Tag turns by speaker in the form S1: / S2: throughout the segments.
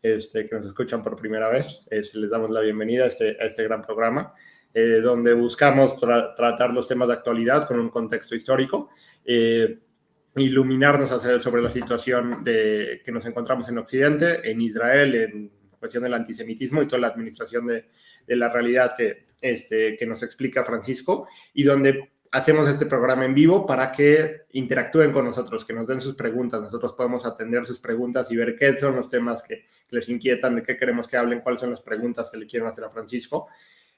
S1: que nos escuchan por primera vez. Les damos la bienvenida a este gran programa, donde buscamos tratar los temas de actualidad con un contexto histórico, iluminarnos sobre la situación que nos encontramos en Occidente, en Israel, en cuestión del antisemitismo y toda la administración de la realidad que nos explica Francisco, y donde hacemos este programa en vivo para que interactúen con nosotros, que nos den sus preguntas. Nosotros podemos atender sus preguntas y ver qué son los temas que les inquietan, de qué queremos que hablen, cuáles son las preguntas que le quieren hacer a Francisco.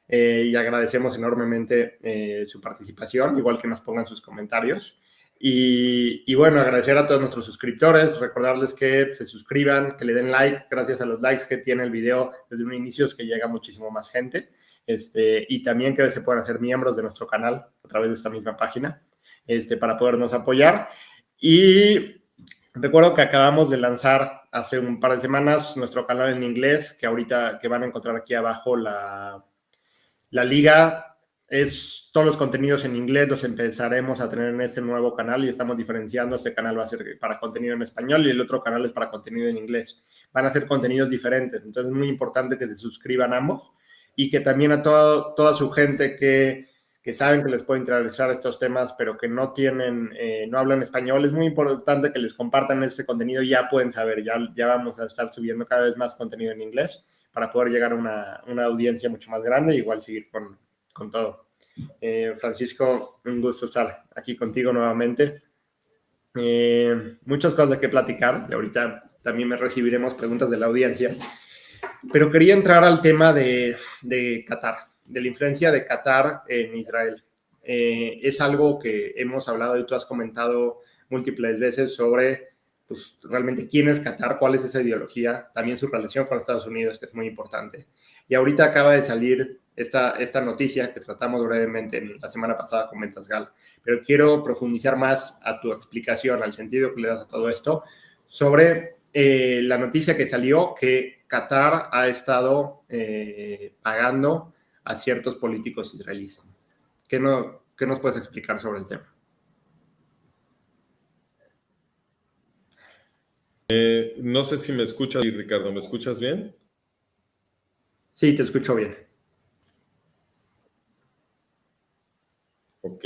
S1: Y agradecemos enormemente su participación, igual que nos pongan sus comentarios. Y bueno, agradecer a todos nuestros suscriptores, recordarles que se suscriban, que le den like. Gracias a los likes que tiene el video desde un inicio es que llega muchísimo más gente. Y también que se puedan hacer miembros de nuestro canal a través de esta misma página, para podernos apoyar. Y recuerdo que acabamos de lanzar hace un par de semanas nuestro canal en inglés, que van a encontrar aquí abajo la liga. Todos los contenidos en inglés los empezaremos a tener en este nuevo canal y estamos diferenciando. Este canal va a ser para contenido en español y el otro canal es para contenido en inglés. Van a ser contenidos diferentes, entonces es muy importante que se suscriban ambos y que también a toda su gente que saben que les puede interesar estos temas, pero que no hablan español, es muy importante que les compartan este contenido. Ya pueden saber, ya vamos a estar subiendo cada vez más contenido en inglés para poder llegar a una audiencia mucho más grande y igual seguir con todo. Francisco, un gusto estar aquí contigo nuevamente. Muchas cosas de qué platicar, y ahorita también recibiremos preguntas de la audiencia, pero quería entrar al tema de Qatar, de la influencia de Qatar en Israel. Es algo que hemos hablado y tú has comentado múltiples veces sobre, pues, realmente quién es Qatar, cuál es esa ideología, también su relación con Estados Unidos, que es muy importante. Y ahorita acaba de salir esta noticia que tratamos brevemente la semana pasada con Ventasgal, pero quiero profundizar más a tu explicación, al sentido que le das a todo esto, sobre la noticia que salió que Qatar ha estado pagando a ciertos políticos israelíes. ¿Qué nos puedes explicar sobre el tema?
S2: No sé si me escuchas, Ricardo. ¿Me escuchas bien?
S1: Sí, te escucho bien.
S2: Ok.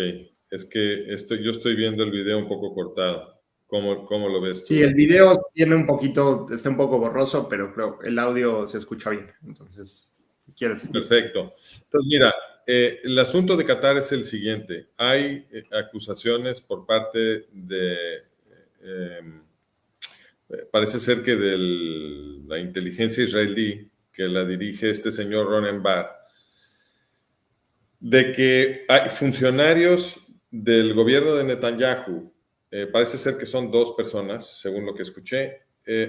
S2: Es que yo estoy viendo el video un poco cortado. ¿Cómo lo ves tú?
S1: Sí, el video está un poco borroso, pero creo el audio se escucha bien. Entonces, si quieres.
S2: Perfecto. Entonces, mira, el asunto de Qatar es el siguiente. Hay acusaciones por parte de... parece ser que de la inteligencia israelí, que la dirige este señor Ronen Bar, de que hay funcionarios del gobierno de Netanyahu, parece ser que son 2 personas, según lo que escuché,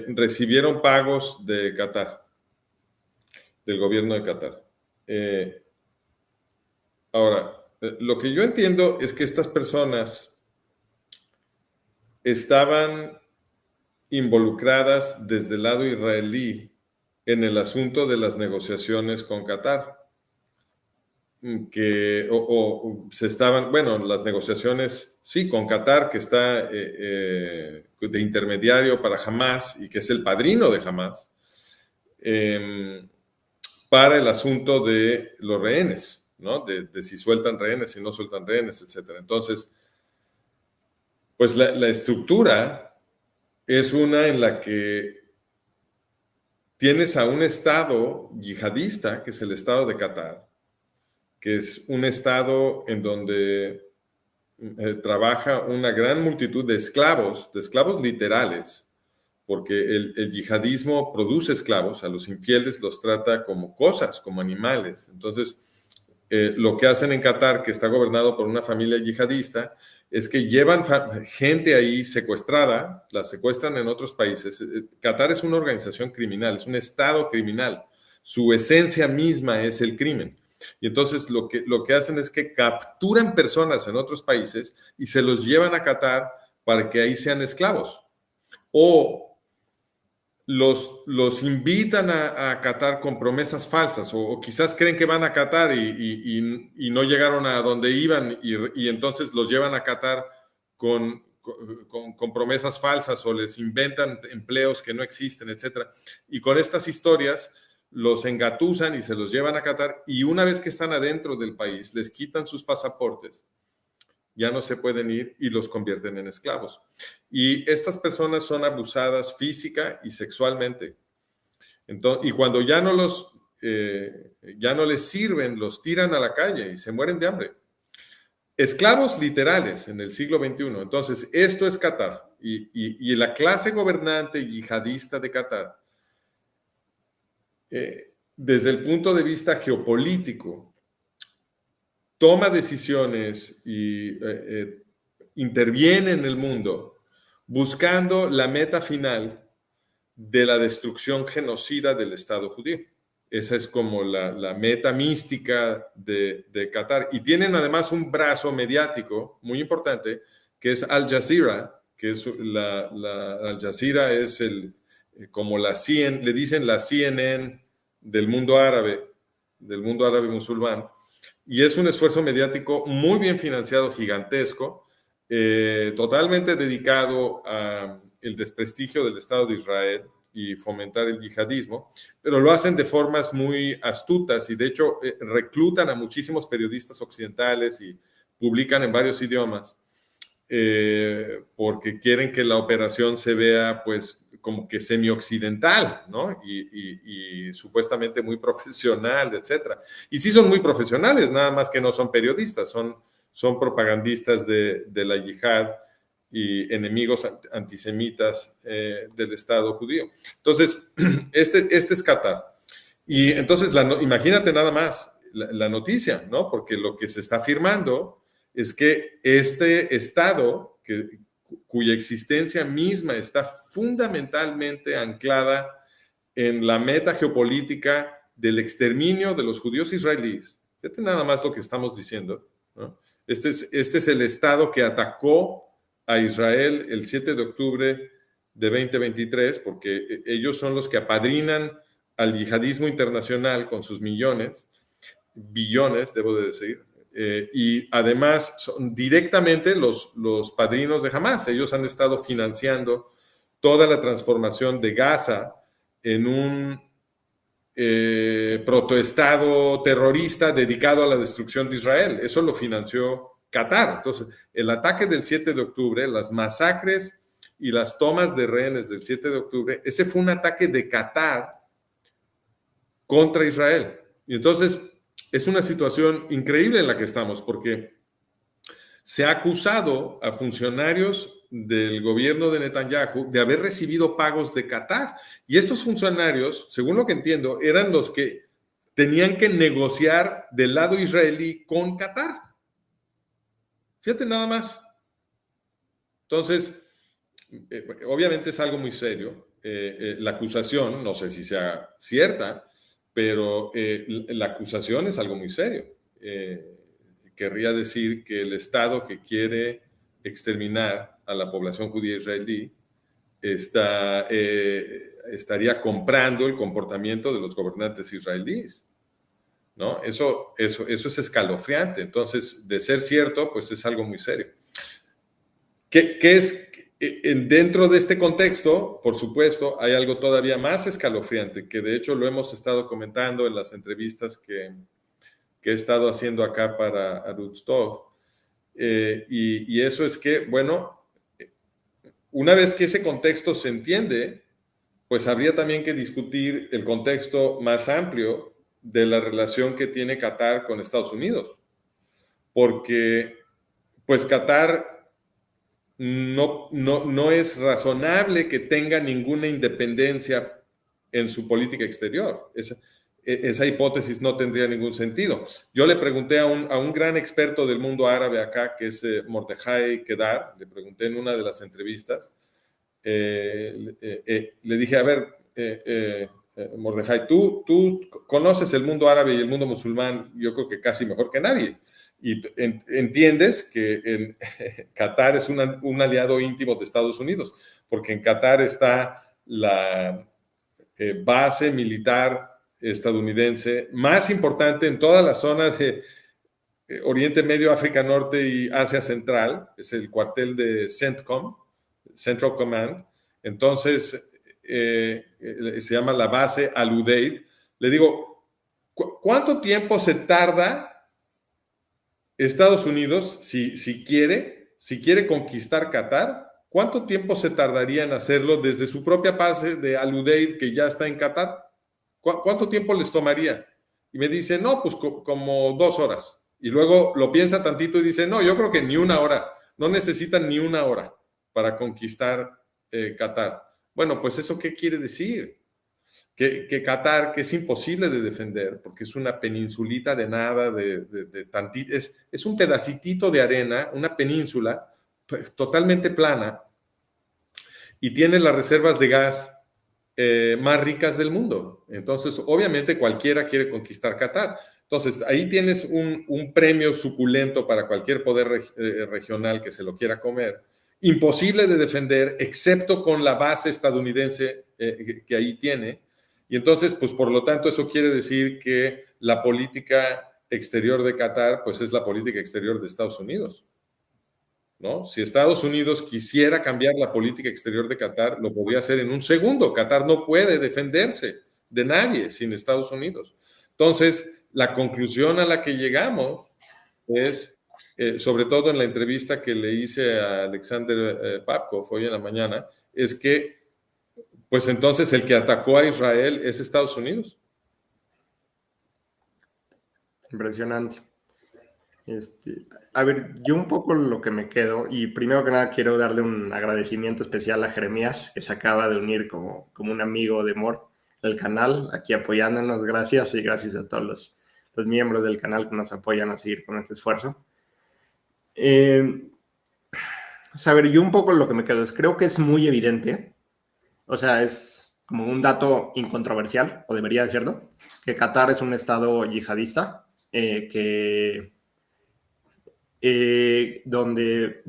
S2: recibieron pagos de Qatar, del gobierno de Qatar. Ahora, lo que yo entiendo es que estas personas estaban involucradas desde el lado israelí en el asunto de las negociaciones con Qatar. Las negociaciones, sí, con Qatar, que está de intermediario para Hamas y que es el padrino de Hamas, para el asunto de los rehenes, ¿no? De si sueltan rehenes, si no sueltan rehenes, etc. Entonces, pues la estructura es una en la que tienes a un estado yihadista, que es el estado de Qatar, que es un estado en donde trabaja una gran multitud de esclavos literales, porque el yihadismo produce esclavos, a los infieles los trata como cosas, como animales. Entonces, lo que hacen en Qatar, que está gobernado por una familia yihadista, es que llevan gente ahí secuestrada, la secuestran en otros países. Qatar es una organización criminal, es un estado criminal. Su esencia misma es el crimen. Y entonces lo que hacen es que capturan personas en otros países y se los llevan a Qatar para que ahí sean esclavos. O los invitan a Qatar con promesas falsas, o quizás creen que van a Qatar y no llegaron a donde iban, y entonces los llevan a Qatar con con promesas falsas o les inventan empleos que no existen, etc. Y con estas historias los engatusan y se los llevan a Qatar, y una vez que están adentro del país les quitan sus pasaportes, ya no se pueden ir y los convierten en esclavos. Y estas personas son abusadas física y sexualmente. Entonces, y cuando ya no les sirven, los tiran a la calle y se mueren de hambre. Esclavos literales en el siglo XXI. Entonces, esto es Qatar. Y la clase gobernante yihadista de Qatar, desde el punto de vista geopolítico, toma decisiones y interviene en el mundo buscando la meta final de la destrucción genocida del Estado judío. Esa es como la meta mística de Qatar. Y tienen además un brazo mediático muy importante, que es Al Jazeera, que es Al Jazeera es como le dicen la CNN del mundo árabe musulmán. Y es un esfuerzo mediático muy bien financiado, gigantesco, totalmente dedicado al desprestigio del Estado de Israel y fomentar el yihadismo, pero lo hacen de formas muy astutas y de hecho reclutan a muchísimos periodistas occidentales y publican en varios idiomas porque quieren que la operación se vea pues como que semi-occidental, ¿no? Y supuestamente muy profesional, etcétera. Y sí son muy profesionales, nada más que no son periodistas, son propagandistas de la yihad y enemigos antisemitas del Estado judío. Entonces, este es Qatar. Y entonces, imagínate nada más la noticia, ¿no? Porque lo que se está afirmando es que este Estado, cuya existencia misma está fundamentalmente anclada en la meta geopolítica del exterminio de los judíos israelíes. Fíjate nada más lo que estamos diciendo, ¿no? Este es el Estado que atacó a Israel el 7 de octubre de 2023, porque ellos son los que apadrinan al yihadismo internacional con sus billones, debo de decir, y además son directamente los padrinos de Hamas. Ellos han estado financiando toda la transformación de Gaza en un protoestado terrorista dedicado a la destrucción de Israel. Eso lo financió Qatar. Entonces, el ataque del 7 de octubre, las masacres y las tomas de rehenes del 7 de octubre, ese fue un ataque de Qatar contra Israel. Y entonces, es una situación increíble en la que estamos, porque se ha acusado a funcionarios del gobierno de Netanyahu de haber recibido pagos de Qatar. Y estos funcionarios, según lo que entiendo, eran los que tenían que negociar del lado israelí con Qatar. Fíjate nada más. Entonces, obviamente es algo muy serio. La acusación, no sé si sea cierta, pero la acusación es algo muy serio. Querría decir que el Estado que quiere exterminar a la población judía israelí estaría comprando el comportamiento de los gobernantes israelíes, ¿no? Eso es escalofriante. Entonces, de ser cierto, pues es algo muy serio. ¿Qué es? Dentro de este contexto, por supuesto, hay algo todavía más escalofriante, que de hecho lo hemos estado comentando en las entrevistas que he estado haciendo acá para Arutz Tov. Y eso es que, bueno, una vez que ese contexto se entiende, pues habría también que discutir el contexto más amplio de la relación que tiene Qatar con Estados Unidos. Porque, pues, Qatar no es razonable que tenga ninguna independencia en su política exterior. Esa hipótesis no tendría ningún sentido. Yo le pregunté a un gran experto del mundo árabe acá, que es Mordejai Kedar, le pregunté en una de las entrevistas, le dije, a ver, Mordejai, tú conoces el mundo árabe y el mundo musulmán, yo creo que casi mejor que nadie. Y entiendes que Qatar es un aliado íntimo de Estados Unidos, porque en Qatar está la base militar estadounidense más importante en toda la zona Oriente Medio, África Norte y Asia Central, es el cuartel de CENTCOM, Central Command. Entonces, se llama la base Al Udeid. Le digo, ¿cuánto tiempo se tarda Estados Unidos si quiere conquistar Qatar? ¿Cuánto tiempo se tardaría en hacerlo desde su propia base de Al Udeid, que ya está en Qatar? ¿Cuánto tiempo les tomaría? Y me dice, no, pues como 2 horas. Y luego lo piensa tantito y dice, no, yo creo que ni 1 hora. No necesitan ni 1 hora para conquistar Qatar. Bueno, pues ¿eso qué quiere decir? Que Qatar, que es imposible de defender, porque es una peninsulita de nada, es un pedacitito de arena, una península totalmente plana, y tiene las reservas de gas más ricas del mundo. Entonces, obviamente cualquiera quiere conquistar Qatar. Entonces, ahí tienes un premio suculento para cualquier poder regional que se lo quiera comer. Imposible de defender, excepto con la base estadounidense que ahí tiene. Y entonces, pues por lo tanto, eso quiere decir que la política exterior de Qatar, pues es la política exterior de Estados Unidos, ¿no? Si Estados Unidos quisiera cambiar la política exterior de Qatar, lo podría hacer en un segundo. Qatar no puede defenderse de nadie sin Estados Unidos. Entonces, la conclusión a la que llegamos es, sobre todo en la entrevista que le hice a Alexander Papkov hoy en la mañana, es que pues entonces el que atacó a Israel es Estados Unidos.
S1: Impresionante. A ver, yo un poco lo que me quedo, y primero que nada quiero darle un agradecimiento especial a Jeremías, que se acaba de unir como un amigo de Mor al canal, aquí apoyándonos. Gracias, y gracias a todos los miembros del canal que nos apoyan a seguir con este esfuerzo. A ver, yo un poco lo que me quedo es, creo que es muy evidente, o sea, es como un dato incontroversial, o debería de serlo, que Qatar es un estado yihadista, donde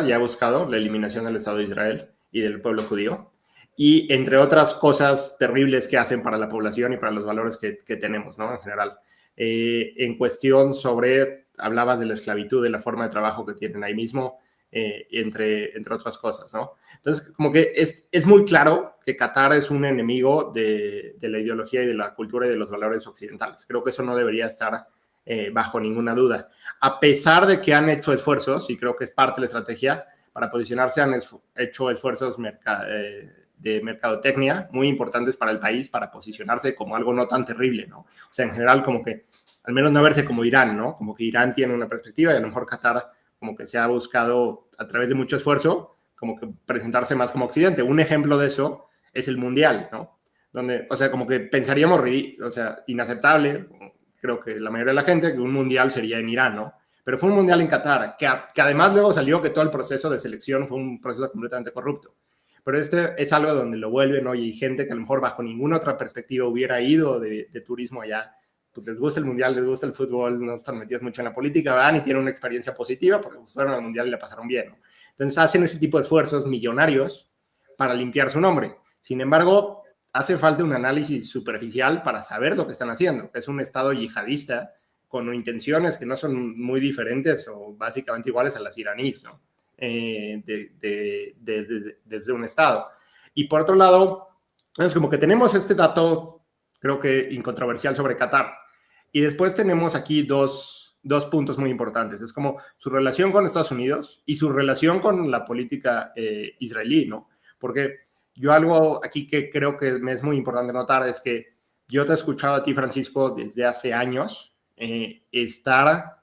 S1: ya ha buscado la eliminación del Estado de Israel y del pueblo judío, y entre otras cosas terribles que hacen para la población y para los valores que tenemos, ¿no? En general. En cuestión sobre, hablabas de la esclavitud, de la forma de trabajo que tienen ahí mismo, entre otras cosas, ¿no? Entonces, como que es muy claro que Qatar es un enemigo de la ideología y de la cultura y de los valores occidentales. Creo que eso no debería estar bajo ninguna duda. A pesar de que han hecho esfuerzos, y creo que es parte de la estrategia, para posicionarse han hecho esfuerzos de mercadotecnia muy importantes para el país, para posicionarse como algo no tan terrible, ¿no? O sea, en general, como que, al menos no verse como Irán, ¿no? Como que Irán tiene una perspectiva y a lo mejor Qatar como que se ha buscado, a través de mucho esfuerzo, como que presentarse más como Occidente. Un ejemplo de eso es el Mundial, ¿no? Donde, o sea, como que pensaríamos, o sea, inaceptable, creo que la mayoría de la gente, que un mundial sería en Irán, ¿no? Pero fue un mundial en Qatar, que además luego salió que todo el proceso de selección fue un proceso completamente corrupto. Pero es algo donde lo vuelven, ¿no? Y gente que a lo mejor bajo ninguna otra perspectiva hubiera ido de turismo allá, pues les gusta el mundial, les gusta el fútbol, no están metidos mucho en la política, van y tienen una experiencia positiva porque fueron al mundial y la pasaron bien, ¿no? Entonces hacen ese tipo de esfuerzos millonarios para limpiar su nombre. Sin embargo, hace falta un análisis superficial para saber lo que están haciendo, que es un estado yihadista con intenciones que no son muy diferentes o básicamente iguales a las iraníes, ¿no? Desde un estado. Y por otro lado, es como que tenemos este dato, creo que incontroversial, sobre Qatar. Y después tenemos aquí dos puntos muy importantes. Es como su relación con Estados Unidos y su relación con la política israelí, ¿no? Porque yo algo aquí que creo que me es muy importante notar es que yo te he escuchado a ti, Francisco, desde hace años estar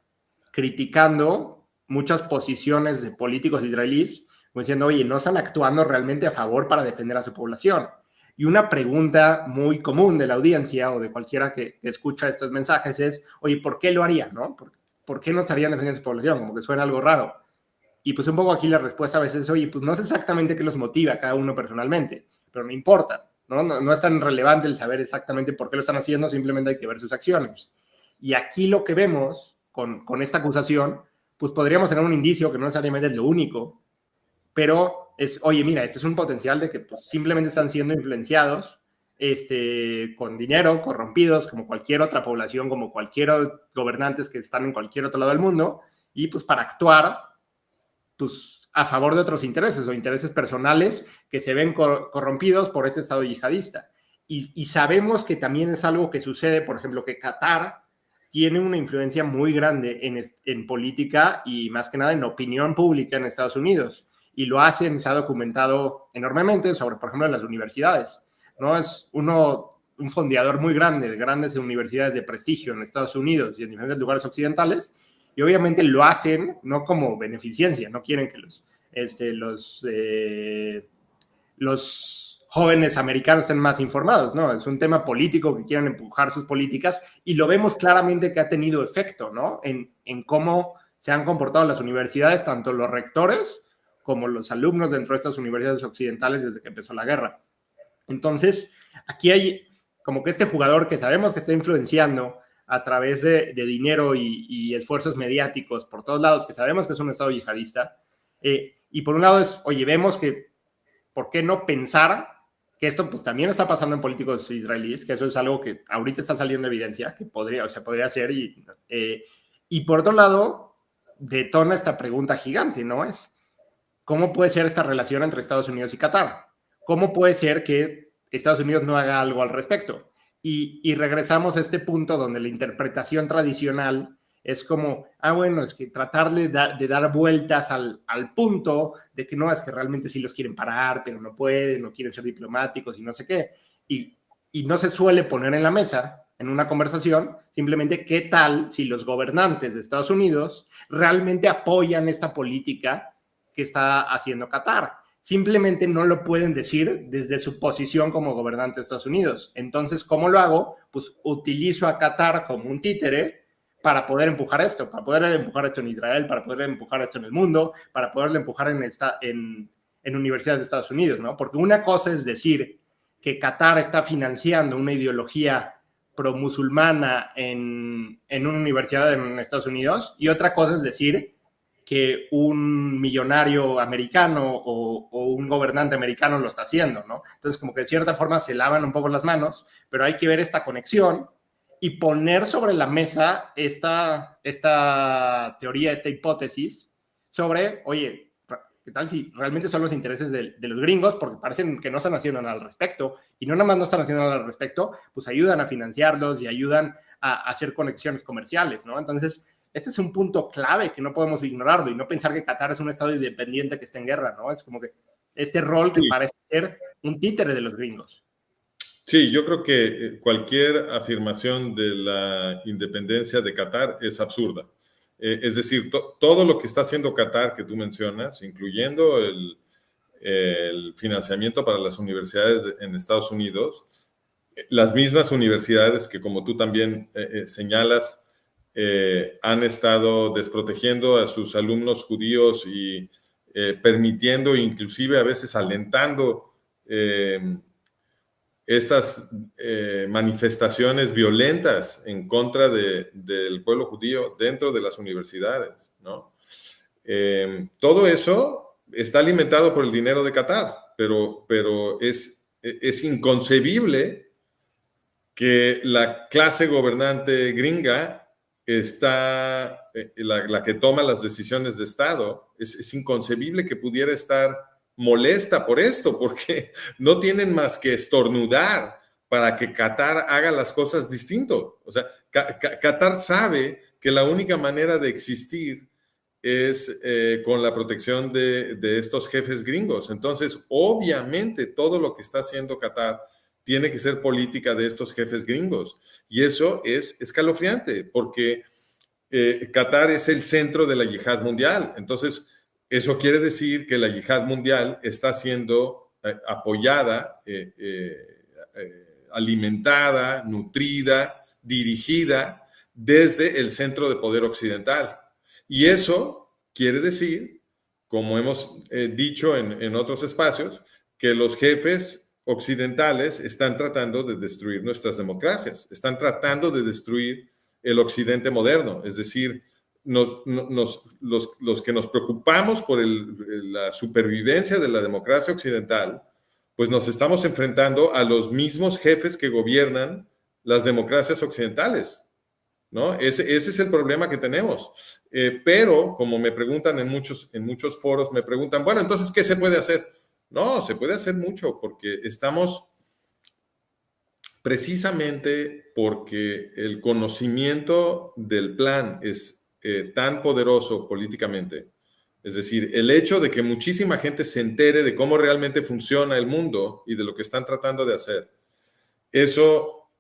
S1: criticando muchas posiciones de políticos israelíes, diciendo, oye, no están actuando realmente a favor para defender a su población. Y una pregunta muy común de la audiencia o de cualquiera que escucha estos mensajes es, oye, ¿por qué lo harían, no? ¿Por qué no estarían defendiendo a su población? Como que suena algo raro. Y pues un poco aquí la respuesta a veces es, oye, pues no sé exactamente qué los motiva a cada uno personalmente, pero no importa, ¿no? No es tan relevante el saber exactamente por qué lo están haciendo, simplemente hay que ver sus acciones. Y aquí lo que vemos con esta acusación, pues podríamos tener un indicio que no necesariamente es lo único, pero es, oye, mira, este es un potencial de que pues, simplemente están siendo influenciados con dinero, corrompidos, como cualquier otra población, como cualquier gobernantes que están en cualquier otro lado del mundo, y pues para actuar pues, a favor de otros intereses o intereses personales que se ven corrompidos por este Estado yihadista. Y sabemos que también es algo que sucede, por ejemplo, que Qatar tiene una influencia muy grande en política y más que nada en opinión pública en Estados Unidos. Y lo hacen, se ha documentado enormemente sobre, por ejemplo, en las universidades. ¿No? Es un fondeador muy grande de grandes universidades de prestigio en Estados Unidos y en diferentes lugares occidentales, y obviamente lo hacen no como beneficencia, no quieren que los jóvenes americanos estén más informados, ¿no? Es un tema político que quieren empujar sus políticas y lo vemos claramente que ha tenido efecto, ¿no? En cómo se han comportado las universidades, tanto los rectores como los alumnos dentro de estas universidades occidentales desde que empezó la guerra. Entonces, aquí hay como que este jugador que sabemos que está influenciando a través de dinero y esfuerzos mediáticos por todos lados, que sabemos que es un Estado yihadista, y por un lado es, oye, vemos que, ¿por qué no pensar que esto pues también está pasando en políticos israelíes, que eso es algo que ahorita está saliendo de evidencia, que podría ser, y por otro lado, detona esta pregunta gigante, ¿no? Es, ¿cómo puede ser esta relación entre Estados Unidos y Qatar? ¿Cómo puede ser que Estados Unidos no haga algo al respecto? Y regresamos a este punto donde la interpretación tradicional es como, bueno, es que tratar de dar vueltas al punto de que no, es que realmente sí los quieren parar, pero no pueden, no quieren ser diplomáticos y no sé qué. Y no se suele poner en la mesa, en una conversación, simplemente qué tal si los gobernantes de Estados Unidos realmente apoyan esta política que está haciendo Qatar. Simplemente no lo pueden decir desde su posición como gobernante de Estados Unidos. Entonces, ¿cómo lo hago? Pues utilizo a Qatar como un títere para poder empujar esto en Israel, para poder empujar esto en el mundo, para poderlo empujar en universidades de Estados Unidos, ¿no? Porque una cosa es decir que Qatar está financiando una ideología pro-musulmana en una universidad en Estados Unidos, y otra cosa es decir que un millonario americano o un gobernante americano lo está haciendo, ¿no? Entonces, como que de cierta forma se lavan un poco las manos, pero hay que ver esta conexión y poner sobre la mesa esta teoría, esta hipótesis sobre, oye, ¿qué tal si realmente son los intereses de los gringos? Porque parecen que no están haciendo nada al respecto, y no nada más no están haciendo nada al respecto, pues ayudan a financiarlos y ayudan a hacer conexiones comerciales, ¿no? Entonces, este es un punto clave que no podemos ignorarlo y no pensar que Qatar es un estado independiente que está en guerra, ¿no? Es como que este rol que parece ser un títere de los gringos.
S2: Sí, yo creo que cualquier afirmación de la independencia de Qatar es absurda. Es decir, todo lo que está haciendo Qatar, que tú mencionas, incluyendo el financiamiento para las universidades en Estados Unidos, las mismas universidades que, como tú también señalas, han estado desprotegiendo a sus alumnos judíos y permitiendo, inclusive a veces alentando estas manifestaciones violentas en contra del pueblo judío dentro de las universidades, ¿no? Todo eso está alimentado por el dinero de Qatar, pero es inconcebible que la clase gobernante gringa está, la que toma las decisiones de Estado, es inconcebible que pudiera estar molesta por esto, porque no tienen más que estornudar para que Qatar haga las cosas distinto. O sea, Qatar sabe que la única manera de existir es con la protección de estos jefes gringos. Entonces, obviamente, todo lo que está haciendo Qatar tiene que ser política de estos jefes gringos. Y eso es escalofriante, porque Qatar es el centro de la yihad mundial. Entonces, eso quiere decir que la yihad mundial está siendo apoyada, alimentada, nutrida, dirigida desde el centro de poder occidental. Y eso quiere decir, como hemos dicho en otros espacios, que los jefes occidentales están tratando de destruir nuestras democracias, están tratando de destruir el occidente moderno, es decir, los que nos preocupamos por la supervivencia de la democracia occidental, pues nos estamos enfrentando a los mismos jefes que gobiernan las democracias occidentales, ¿no? Ese es el problema que tenemos. Pero, como me preguntan en muchos foros, me preguntan, bueno, entonces, ¿qué se puede hacer? No, se puede hacer mucho porque estamos precisamente porque el conocimiento del plan es tan poderoso políticamente. Es decir, el hecho de que muchísima gente se entere de cómo realmente funciona el mundo y de lo que están tratando de hacer, eso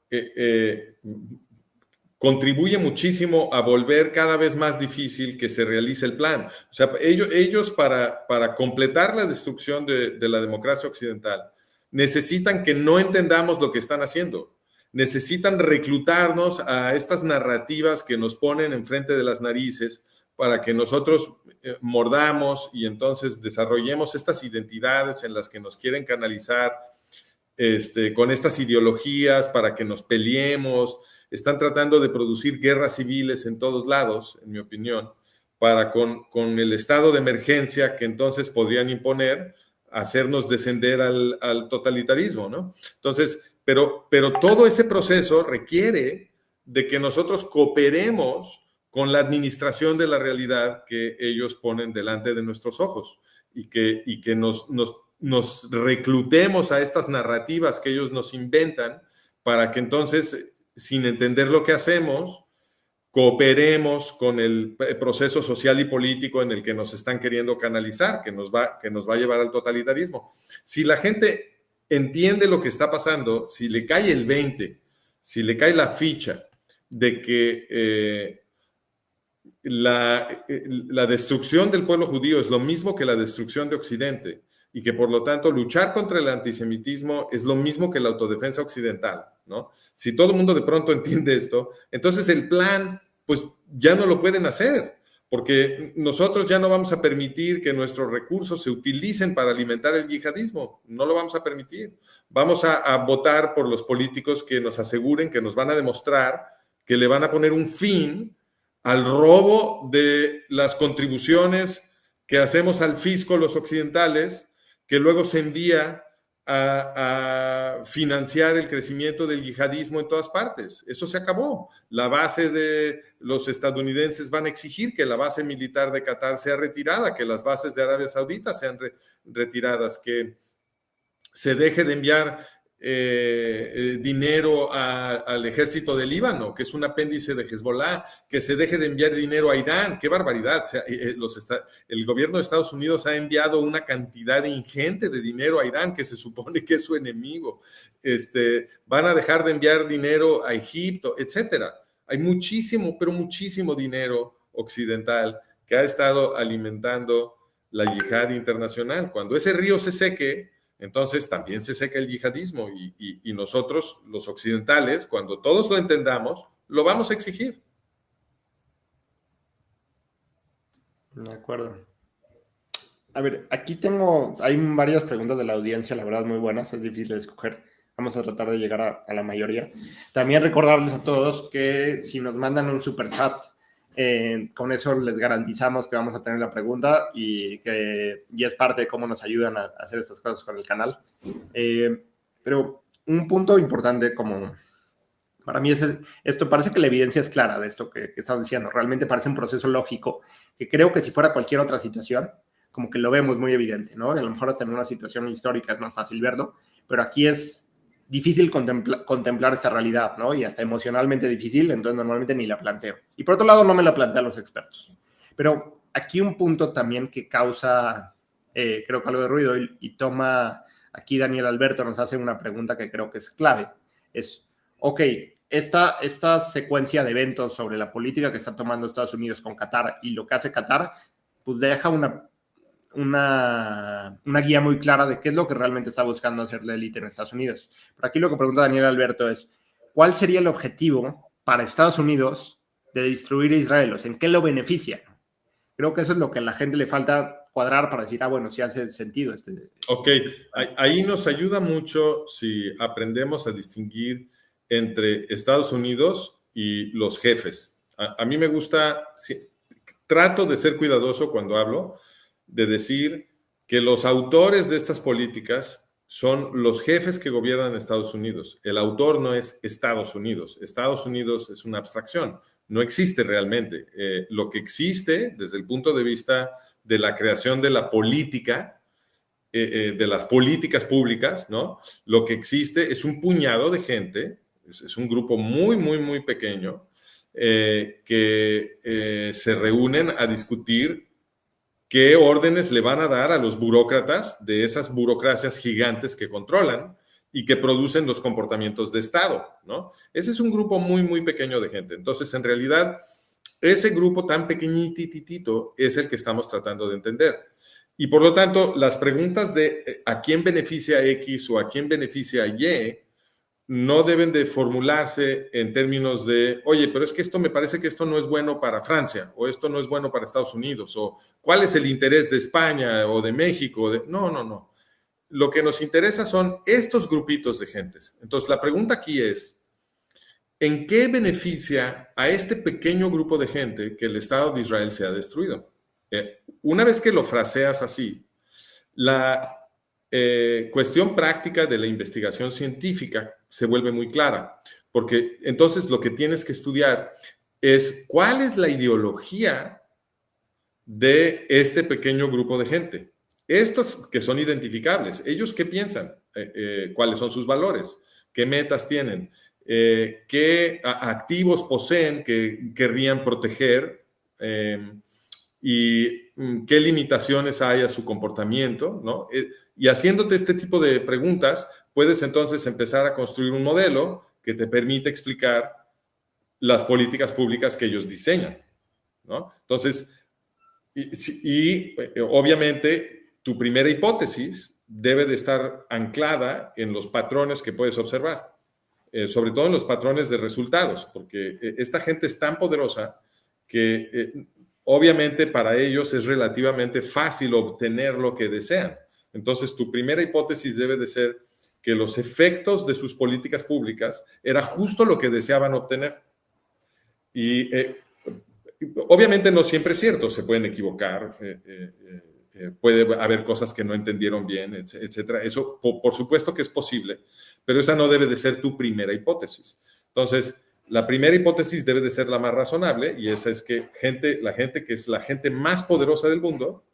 S2: contribuye muchísimo a volver cada vez más difícil que se realice el plan. O sea, ellos para completar la destrucción de la democracia occidental, necesitan que no entendamos lo que están haciendo. Necesitan reclutarnos a estas narrativas que nos ponen enfrente de las narices para que nosotros mordamos y entonces desarrollemos estas identidades en las que nos quieren canalizar con estas ideologías para que nos peleemos. Están tratando de producir guerras civiles en todos lados, en mi opinión, para con el estado de emergencia que entonces podrían imponer, hacernos descender al totalitarismo, ¿no? Entonces, pero todo ese proceso requiere de que nosotros cooperemos con la administración de la realidad que ellos ponen delante de nuestros ojos y que nos reclutemos a estas narrativas que ellos nos inventan para que entonces, sin entender lo que hacemos, cooperemos con el proceso social y político en el que nos están queriendo canalizar, que nos va a llevar al totalitarismo. Si la gente entiende lo que está pasando, si le cae el 20, si le cae la ficha de que la destrucción del pueblo judío es lo mismo que la destrucción de Occidente y que por lo tanto luchar contra el antisemitismo es lo mismo que la autodefensa occidental, ¿no? Si todo el mundo de pronto entiende esto, entonces el plan pues ya no lo pueden hacer, porque nosotros ya no vamos a permitir que nuestros recursos se utilicen para alimentar el yihadismo, no lo vamos a permitir. Vamos a votar por los políticos que nos aseguren, que nos van a demostrar que le van a poner un fin al robo de las contribuciones que hacemos al fisco los occidentales, que luego se envía a financiar el crecimiento del yihadismo en todas partes. Eso se acabó. La base de los estadounidenses van a exigir que la base militar de Qatar sea retirada, que las bases de Arabia Saudita sean retiradas, que se deje de enviar dinero al ejército de Líbano, que es un apéndice de Hezbollah, que se deje de enviar dinero a Irán. ¡Qué barbaridad! O sea, el gobierno de Estados Unidos ha enviado una cantidad ingente de dinero a Irán, que se supone que es su enemigo. Van a dejar de enviar dinero a Egipto, etcétera. Hay muchísimo, pero muchísimo dinero occidental que ha estado alimentando la yihad internacional. Cuando ese río se seque, entonces también se seca el yihadismo y nosotros, los occidentales, cuando todos lo entendamos, lo vamos a exigir.
S1: De acuerdo. A ver, aquí hay varias preguntas de la audiencia, la verdad muy buenas, es difícil de escoger. Vamos a tratar de llegar a la mayoría. También recordarles a todos que si nos mandan un super chat, con eso les garantizamos que vamos a tener la pregunta y es parte de cómo nos ayudan a hacer estas cosas con el canal. Pero un punto importante como para mí esto parece que la evidencia es clara de esto que estamos diciendo. Realmente parece un proceso lógico que creo que si fuera cualquier otra situación, como que lo vemos muy evidente, ¿no? A lo mejor hasta en una situación histórica es más fácil verlo, pero aquí es difícil contemplar esta realidad, ¿no? Y hasta emocionalmente difícil, entonces normalmente ni la planteo. Y por otro lado, no me la plantean los expertos. Pero aquí un punto también que causa, creo que algo de ruido, y toma, aquí Daniel Alberto nos hace una pregunta que creo que es clave, es, ok, esta secuencia de eventos sobre la política que está tomando Estados Unidos con Qatar y lo que hace Qatar, pues deja una guía muy clara de qué es lo que realmente está buscando hacer la élite en Estados Unidos. Pero aquí lo que pregunta Daniel Alberto es, ¿cuál sería el objetivo para Estados Unidos de destruir a Israel? O sea, ¿en qué lo beneficia? Creo que eso es lo que a la gente le falta cuadrar para decir, bueno, sí hace sentido.
S2: Ok, ahí nos ayuda mucho si aprendemos a distinguir entre Estados Unidos y los jefes. A mí me gusta, trato de ser cuidadoso cuando hablo, de decir que los autores de estas políticas son los jefes que gobiernan Estados Unidos. El autor no es Estados Unidos. Estados Unidos es una abstracción. No existe realmente. Lo que existe desde el punto de vista de la creación de la política, de las políticas públicas, ¿no? Lo que existe es un puñado de gente, es un grupo muy, muy, muy pequeño, que se reúnen a discutir qué órdenes le van a dar a los burócratas de esas burocracias gigantes que controlan y que producen los comportamientos de Estado, ¿no? Ese es un grupo muy, muy pequeño de gente. Entonces, en realidad, ese grupo tan pequeñititito es el que estamos tratando de entender. Y por lo tanto, las preguntas de a quién beneficia X o a quién beneficia Y no deben de formularse en términos de, oye, pero es que esto me parece que esto no es bueno para Francia, o esto no es bueno para Estados Unidos, o cuál es el interés de España o de México. No, no, no. Lo que nos interesa son estos grupitos de gentes. Entonces, la pregunta aquí es, ¿en qué beneficia a este pequeño grupo de gente que el Estado de Israel se ha destruido? Una vez que lo fraseas así, la cuestión práctica de la investigación científica se vuelve muy clara, porque entonces lo que tienes que estudiar es cuál es la ideología de este pequeño grupo de gente. Estos que son identificables, ¿ellos qué piensan? ¿Cuáles son sus valores? ¿Qué metas tienen? ¿Qué activos poseen que querrían proteger? Y qué limitaciones hay a su comportamiento, ¿no? Y haciéndote este tipo de preguntas, puedes entonces empezar a construir un modelo que te permite explicar las políticas públicas que ellos diseñan, ¿no? Entonces, obviamente, tu primera hipótesis debe de estar anclada en los patrones que puedes observar, sobre todo en los patrones de resultados, porque esta gente es tan poderosa que obviamente para ellos es relativamente fácil obtener lo que desean. Entonces, tu primera hipótesis debe de ser que los efectos de sus políticas públicas era justo lo que deseaban obtener. Y obviamente no siempre es cierto, se pueden equivocar, puede haber cosas que no entendieron bien, etcétera. Eso, por supuesto que es posible, pero esa no debe de ser tu primera hipótesis. Entonces, la primera hipótesis debe de ser la más razonable, y esa es que la gente que es la gente más poderosa del mundo,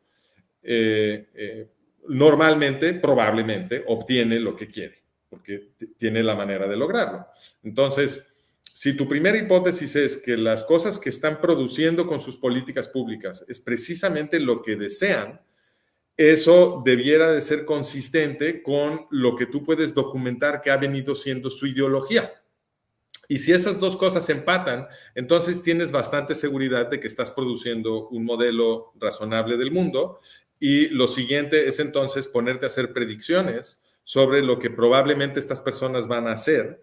S2: normalmente, probablemente, obtiene lo que quiere, porque tiene la manera de lograrlo. Entonces, si tu primera hipótesis es que las cosas que están produciendo con sus políticas públicas es precisamente lo que desean, eso debiera de ser consistente con lo que tú puedes documentar que ha venido siendo su ideología. Y si esas dos cosas empatan, entonces tienes bastante seguridad de que estás produciendo un modelo razonable del mundo. Y lo siguiente es entonces ponerte a hacer predicciones sobre lo que probablemente estas personas van a hacer.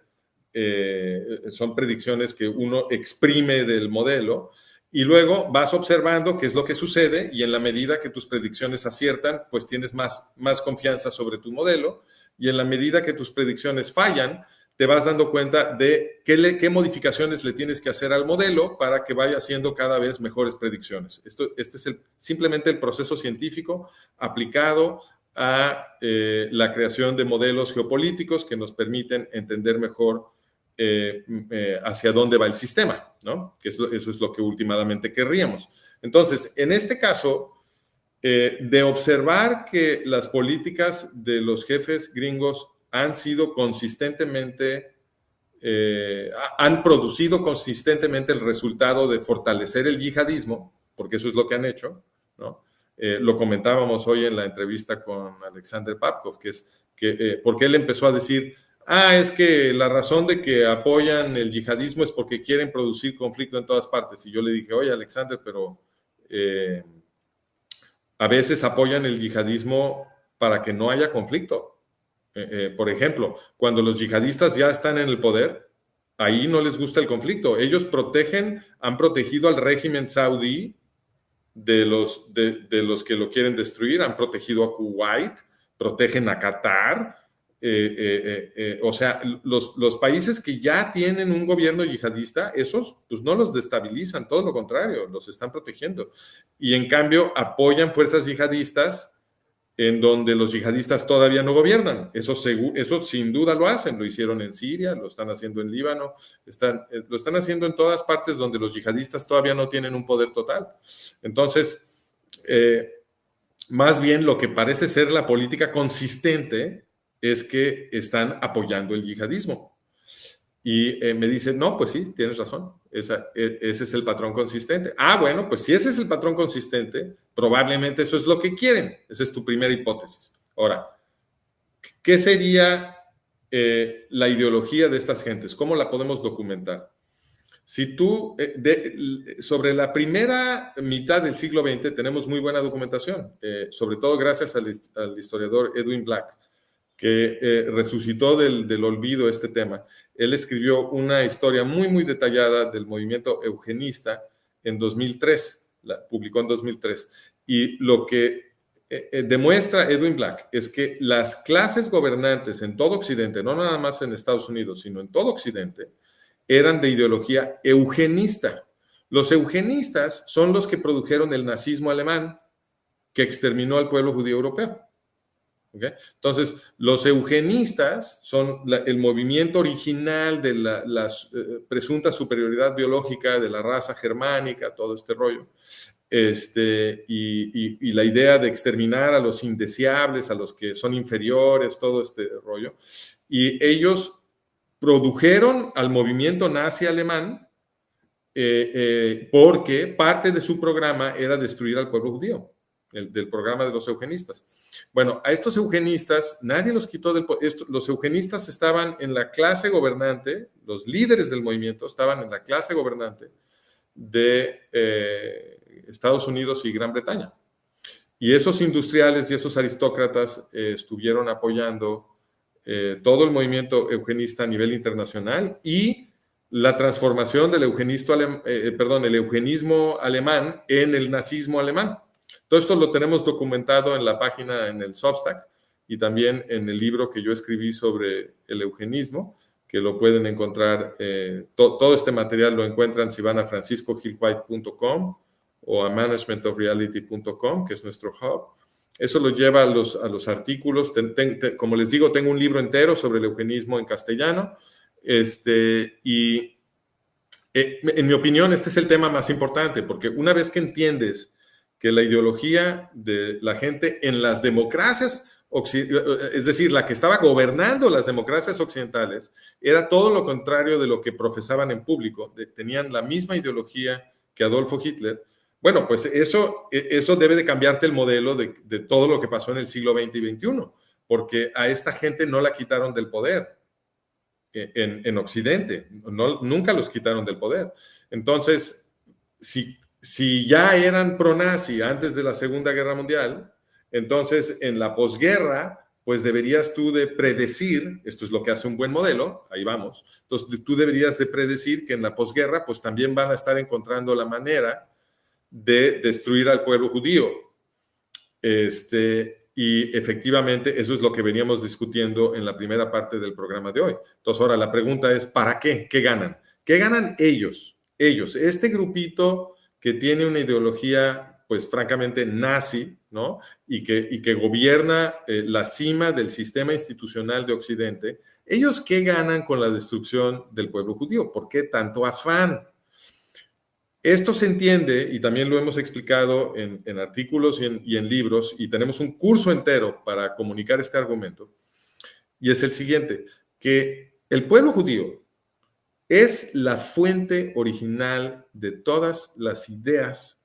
S2: Son predicciones que uno exprime del modelo y luego vas observando qué es lo que sucede, y en la medida que tus predicciones aciertan, pues tienes más confianza sobre tu modelo, y en la medida que tus predicciones fallan, te vas dando cuenta de qué modificaciones le tienes que hacer al modelo para que vaya haciendo cada vez mejores predicciones. Este es simplemente el proceso científico aplicado a la creación de modelos geopolíticos que nos permiten entender mejor hacia dónde va el sistema, ¿no? Que eso es lo que últimamente querríamos. Entonces, en este caso, de observar que las políticas de los jefes gringos han sido consistentemente, han producido consistentemente el resultado de fortalecer el yihadismo, porque eso es lo que han hecho, ¿no? Lo comentábamos hoy en la entrevista con Alexander Papkov, porque él empezó a decir, es que la razón de que apoyan el yihadismo es porque quieren producir conflicto en todas partes. Y yo le dije, oye, Alexander, pero a veces apoyan el yihadismo para que no haya conflicto. Por ejemplo, cuando los yihadistas ya están en el poder, ahí no les gusta el conflicto. Ellos han protegido al régimen saudí de los que lo quieren destruir, han protegido a Kuwait, protegen a Qatar. O sea, los países que ya tienen un gobierno yihadista, esos pues no los destabilizan, todo lo contrario, los están protegiendo. Y en cambio apoyan fuerzas yihadistas en donde los yihadistas todavía no gobiernan. Eso sin duda lo hacen. Lo hicieron en Siria, lo están haciendo en Líbano, lo están haciendo en todas partes donde los yihadistas todavía no tienen un poder total. Entonces, más bien lo que parece ser la política consistente es que están apoyando el yihadismo. Y me dicen, no, pues sí, tienes razón, ese es el patrón consistente. Bueno, pues si ese es el patrón consistente, probablemente eso es lo que quieren. Esa es tu primera hipótesis. Ahora, ¿qué sería la ideología de estas gentes? ¿Cómo la podemos documentar? Si tú, sobre la primera mitad del siglo XX tenemos muy buena documentación, sobre todo gracias al historiador Edwin Black, que resucitó del olvido este tema. Él escribió una historia muy, muy detallada del movimiento eugenista en 2003, la publicó en 2003. Y lo que demuestra Edwin Black es que las clases gobernantes en todo Occidente, no nada más en Estados Unidos, sino en todo Occidente, eran de ideología eugenista. Los eugenistas son los que produjeron el nazismo alemán que exterminó al pueblo judío europeo. ¿Okay? Entonces, los eugenistas son el movimiento original de la presunta superioridad biológica de la raza germánica, todo este rollo. Y la idea de exterminar a los indeseables, a los que son inferiores, todo este rollo. Y ellos produjeron al movimiento nazi alemán porque parte de su programa era destruir al pueblo judío, del programa de los eugenistas. Bueno, a estos eugenistas nadie los quitó del poder. Los eugenistas estaban en la clase gobernante, los líderes del movimiento estaban en la clase gobernante de Estados Unidos y Gran Bretaña. Y esos industriales y esos aristócratas estuvieron apoyando todo el movimiento eugenista a nivel internacional y la transformación del el eugenismo alemán en el nazismo alemán. Todo esto lo tenemos documentado en la página, en el Substack, y también en el libro que yo escribí sobre el eugenismo, que lo pueden encontrar. Todo este material lo encuentran si van a franciscogilwhite.com o a managementofreality.com, que es nuestro hub. Eso lo lleva a los artículos. Como les digo, tengo un libro entero sobre el eugenismo en castellano. Y en mi opinión, este es el tema más importante, porque una vez que entiendes que la ideología de la gente en las democracias, es decir, la que estaba gobernando las democracias occidentales, era todo lo contrario de lo que profesaban en público. Tenían la misma ideología que Adolfo Hitler. Bueno, pues eso debe de cambiarte el modelo de todo lo que pasó en el siglo XX y XXI, porque a esta gente no la quitaron del poder en Occidente, nunca los quitaron del poder. Entonces, si ya eran pro-nazi antes de la Segunda Guerra Mundial, entonces en la posguerra, pues deberías tú de predecir, esto es lo que hace un buen modelo, ahí vamos, entonces tú deberías de predecir que en la posguerra, pues también van a estar encontrando la manera de destruir al pueblo judío. Y efectivamente eso es lo que veníamos discutiendo en la primera parte del programa de hoy. Entonces ahora la pregunta es, ¿para qué? ¿Qué ganan? ¿Qué ganan ellos? Este grupito que tiene una ideología, pues francamente nazi, ¿no? Y que gobierna la cima del sistema institucional de Occidente. ¿Ellos qué ganan con la destrucción del pueblo judío? ¿Por qué tanto afán? Esto se entiende, y también lo hemos explicado en artículos y en libros, y tenemos un curso entero para comunicar este argumento, y es el siguiente, que el pueblo judío es la fuente original de todas las ideas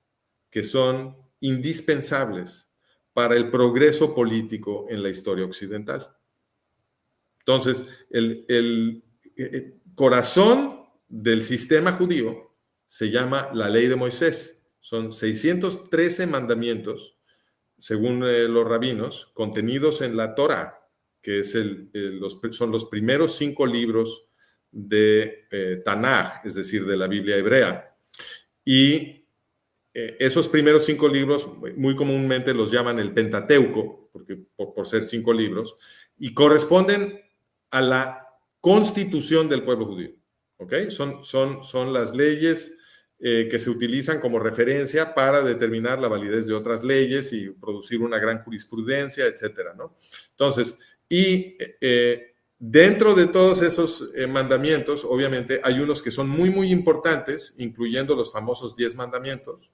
S2: que son indispensables para el progreso político en la historia occidental. Entonces, el corazón del sistema judío se llama la ley de Moisés. Son 613 mandamientos, según los rabinos, contenidos en la Torá, que son los primeros 5 libros de Tanaj, es decir, de la Biblia hebrea. Y esos primeros 5 libros muy comúnmente los llaman el Pentateuco, por ser 5 libros, y corresponden a la constitución del pueblo judío. ¿Okay? Son las leyes que se utilizan como referencia para determinar la validez de otras leyes y producir una gran jurisprudencia, etcétera, ¿no? Entonces, y dentro de todos esos mandamientos, obviamente, hay unos que son muy, muy importantes, incluyendo los famosos 10 mandamientos,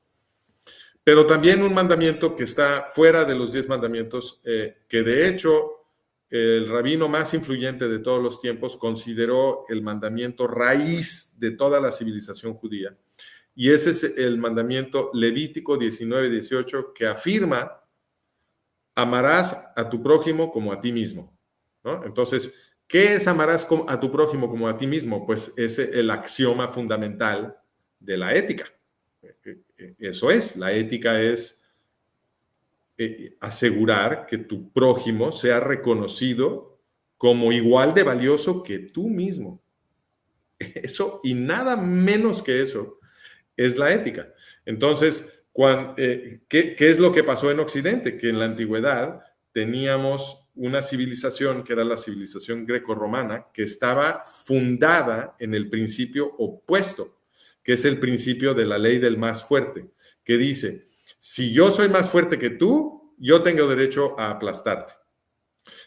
S2: pero también un mandamiento que está fuera de los 10 mandamientos, que de hecho el rabino más influyente de todos los tiempos consideró el mandamiento raíz de toda la civilización judía. Y ese es el mandamiento Levítico 19:18, que afirma: amarás a tu prójimo como a ti mismo, ¿no? Entonces, ¿qué es amarás a tu prójimo como a ti mismo? Pues es el axioma fundamental de la ética. Eso es, la ética es asegurar que tu prójimo sea reconocido como igual de valioso que tú mismo. Eso y nada menos que eso es la ética. Entonces, ¿qué es lo que pasó en Occidente? Que en la antigüedad teníamos una civilización que era la civilización grecorromana, que estaba fundada en el principio opuesto, que es el principio de la ley del más fuerte, que dice: si yo soy más fuerte que tú, yo tengo derecho a aplastarte.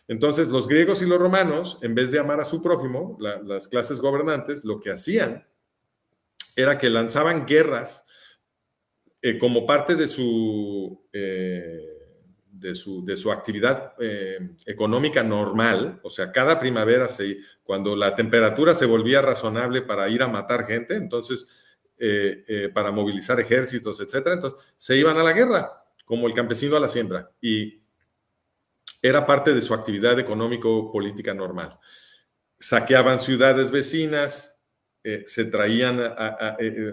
S2: Entonces, los griegos y los romanos, en vez de amar a su prójimo, las clases gobernantes, lo que hacían era que lanzaban guerras como parte de su actividad económica normal. O sea, cada primavera, cuando la temperatura se volvía razonable para ir a matar gente, entonces, para movilizar ejércitos, etcétera, entonces se iban a la guerra, como el campesino a la siembra, y era parte de su actividad económico-política normal. Saqueaban ciudades vecinas, se traían,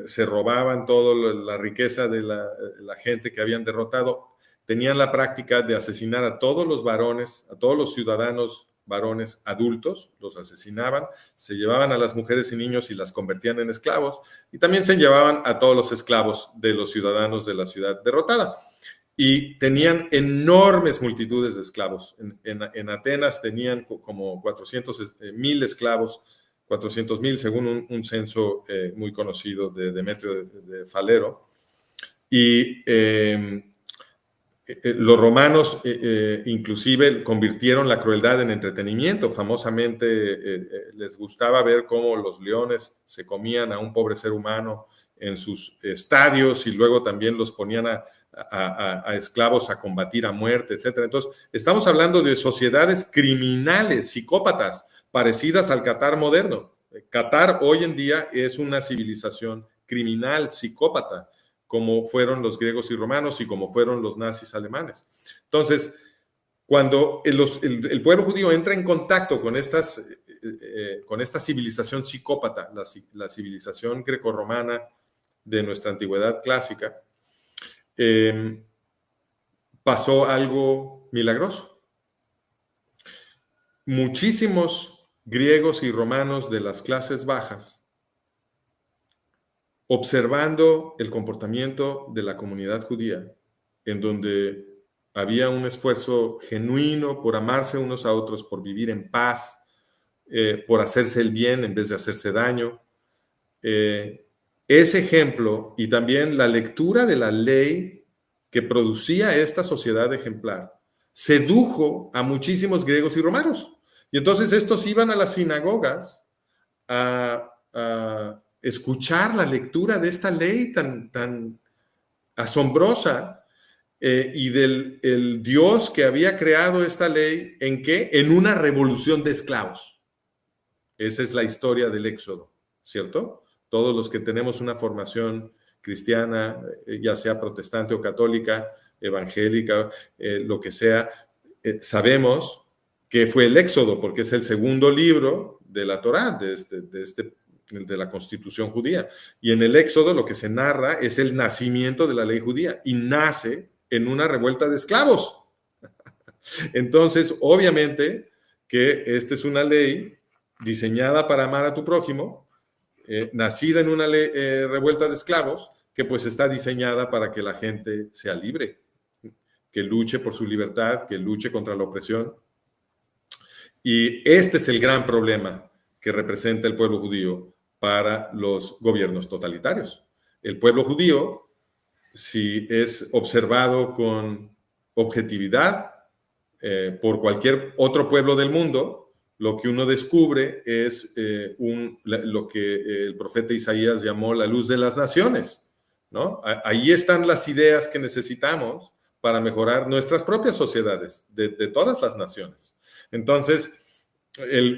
S2: se robaban toda la riqueza de la gente que habían derrotado. Tenían la práctica de asesinar a todos los varones, a todos los ciudadanos varones adultos, los asesinaban, se llevaban a las mujeres y niños y las convertían en esclavos, y también se llevaban a todos los esclavos de los ciudadanos de la ciudad derrotada. Y tenían enormes multitudes de esclavos. En Atenas tenían como 400,000 esclavos, 400,000 según un censo muy conocido de Demetrio de Falero. Y los romanos inclusive convirtieron la crueldad en entretenimiento. Famosamente les gustaba ver cómo los leones se comían a un pobre ser humano en sus estadios, y luego también los ponían a esclavos a combatir a muerte, etcétera. Entonces, estamos hablando de sociedades criminales, psicópatas, parecidas al Qatar moderno. Qatar hoy en día es una civilización criminal, psicópata, como fueron los griegos y romanos y como fueron los nazis alemanes. Entonces, cuando el pueblo judío entra en contacto con esta civilización psicópata, la civilización grecorromana de nuestra antigüedad clásica, pasó algo milagroso. Muchísimos griegos y romanos de las clases bajas, observando el comportamiento de la comunidad judía, en donde había un esfuerzo genuino por amarse unos a otros, por vivir en paz, por hacerse el bien en vez de hacerse daño. Ese ejemplo y también la lectura de la ley que producía esta sociedad ejemplar sedujo a muchísimos griegos y romanos. Y entonces estos iban a las sinagogas a escuchar la lectura de esta ley tan asombrosa, y del el Dios que había creado esta ley, ¿en qué? En una revolución de esclavos. Esa es la historia del Éxodo, ¿cierto? Todos los que tenemos una formación cristiana, ya sea protestante o católica, evangélica, lo que sea, sabemos que fue el Éxodo, porque es el segundo libro de la Torá, de la Constitución judía. Y en el Éxodo lo que se narra es el nacimiento de la ley judía, y nace en una revuelta de esclavos. Entonces, obviamente que esta es una ley diseñada para amar a tu prójimo, nacida en una revuelta de esclavos, que pues está diseñada para que la gente sea libre, que luche por su libertad, que luche contra la opresión. Y este es el gran problema que representa el pueblo judío para los gobiernos totalitarios. el pueblo judío, si es observado con objetividad por cualquier otro pueblo del mundo, lo que uno descubre es lo que el profeta Isaías llamó la luz de las naciones, ¿no? Ahí están las ideas que necesitamos para mejorar nuestras propias sociedades, de todas las naciones. Entonces,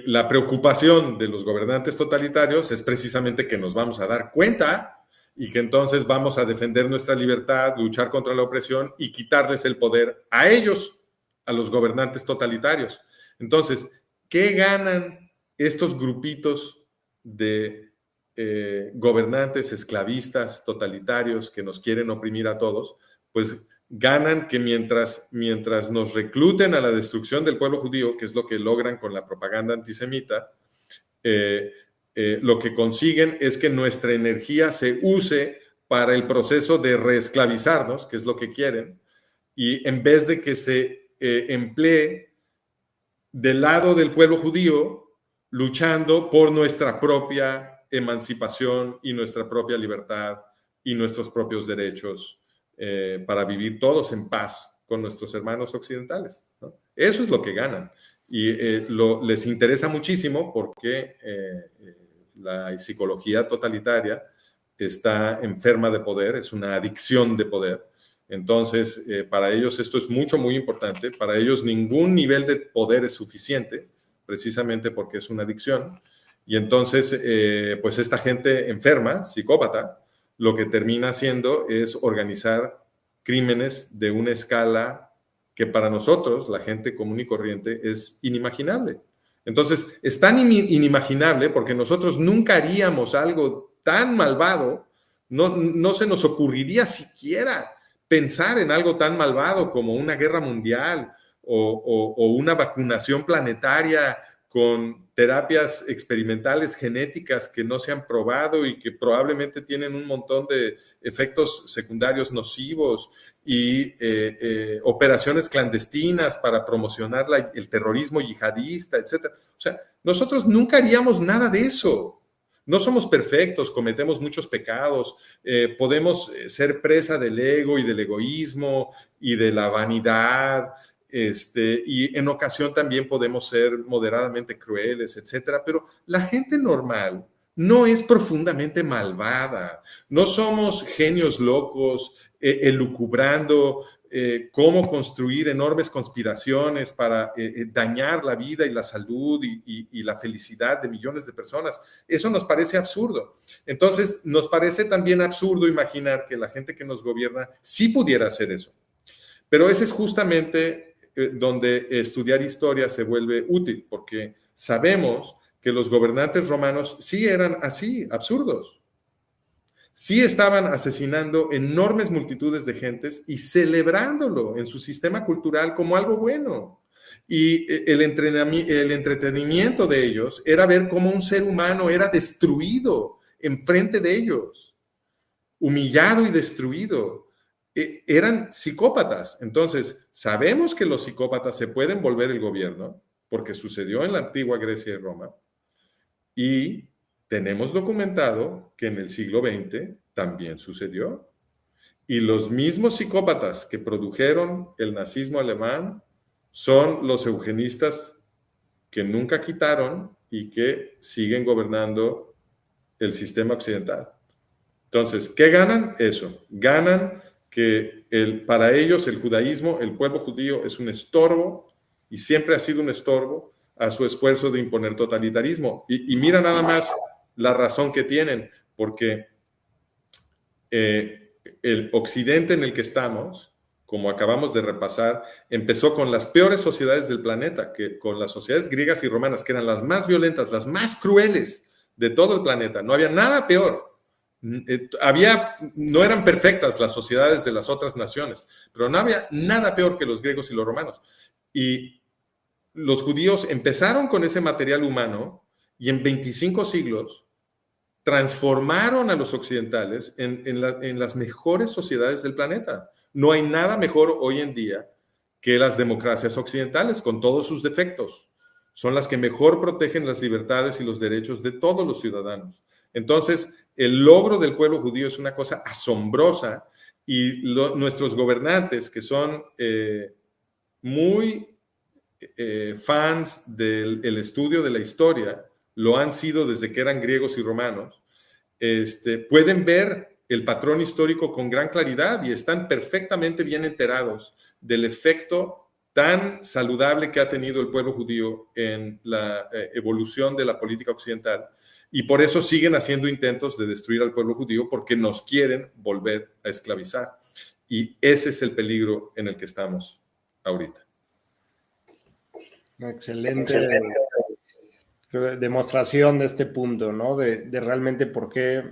S2: la preocupación de los gobernantes totalitarios es precisamente que nos vamos a dar cuenta y que entonces vamos a defender nuestra libertad, luchar contra la opresión y quitarles el poder a ellos, a los gobernantes totalitarios. Entonces, ¿qué ganan estos grupitos de gobernantes esclavistas totalitarios que nos quieren oprimir a todos? Pues ganan que mientras nos recluten a la destrucción del pueblo judío, que es lo que logran con la propaganda antisemita, lo que consiguen es que nuestra energía se use para el proceso de reesclavizarnos, que es lo que quieren, y en vez de que se emplee del lado del pueblo judío, luchando por nuestra propia emancipación y nuestra propia libertad y nuestros propios derechos para vivir todos en paz con nuestros hermanos occidentales, ¿no? Eso es lo que ganan. Y les interesa muchísimo porque la psicología totalitaria está enferma de poder, es una adicción de poder. Entonces, para ellos esto es muy importante. Para ellos ningún nivel de poder es suficiente, precisamente porque es una adicción. Y entonces, pues esta gente enferma, psicópata, lo que termina haciendo es organizar crímenes de una escala que para nosotros, la gente común y corriente, es inimaginable. Entonces, es tan inimaginable porque nosotros nunca haríamos algo tan malvado, no se nos ocurriría siquiera pensar en algo tan malvado como una guerra mundial o una vacunación planetaria con terapias experimentales genéticas que no se han probado y que probablemente tienen un montón de efectos secundarios nocivos y operaciones clandestinas para promocionar el terrorismo yihadista, etc. O sea, nosotros nunca haríamos nada de eso. No somos perfectos, cometemos muchos pecados, podemos ser presa del ego y del egoísmo y de la vanidad, y en ocasión también podemos ser moderadamente crueles, etcétera, pero la gente normal no es profundamente malvada, no somos genios locos elucubrando cómo construir enormes conspiraciones para dañar la vida y la salud y la felicidad de millones de personas. Eso nos parece absurdo. Entonces, nos parece también absurdo imaginar que la gente que nos gobierna sí pudiera hacer eso. Pero ese es justamente donde estudiar historia se vuelve útil, porque sabemos que los gobernantes romanos sí eran así, absurdos. Sí estaban asesinando enormes multitudes de gentes y celebrándolo en su sistema cultural como algo bueno. Y el entretenimiento de ellos era ver cómo un ser humano era destruido enfrente de ellos, humillado y destruido. Eran psicópatas. Entonces, sabemos que los psicópatas se pueden volver el gobierno, porque sucedió en la antigua Grecia y Roma, y tenemos documentado que en el siglo XX también sucedió. Y los mismos psicópatas que produjeron el nazismo alemán son los eugenistas que nunca quitaron y que siguen gobernando el sistema occidental. Entonces, ¿qué ganan? Eso. Ganan que para ellos el judaísmo, el pueblo judío, es un estorbo y siempre ha sido un estorbo a su esfuerzo de imponer totalitarismo. Y mira nada más la razón que tienen, porque el occidente en el que estamos, como acabamos de repasar, empezó con las peores sociedades del planeta, con las sociedades griegas y romanas, que eran las más violentas, las más crueles de todo el planeta. No había nada peor. No eran perfectas las sociedades de las otras naciones, pero no había nada peor que los griegos y los romanos. Y los judíos empezaron con ese material humano y en 25 siglos transformaron a los occidentales en las mejores sociedades del planeta. No hay nada mejor hoy en día que las democracias occidentales, con todos sus defectos. Son las que mejor protegen las libertades y los derechos de todos los ciudadanos. Entonces, el logro del pueblo judío es una cosa asombrosa y nuestros gobernantes, que son muy fans del estudio de la historia, lo han sido desde que eran griegos y romanos, pueden ver el patrón histórico con gran claridad y están perfectamente bien enterados del efecto tan saludable que ha tenido el pueblo judío en la evolución de la política occidental, y por eso siguen haciendo intentos de destruir al pueblo judío, porque nos quieren volver a esclavizar. Y ese es el peligro en el que estamos ahorita.
S1: Excelente demostración de este punto, ¿no? De realmente por qué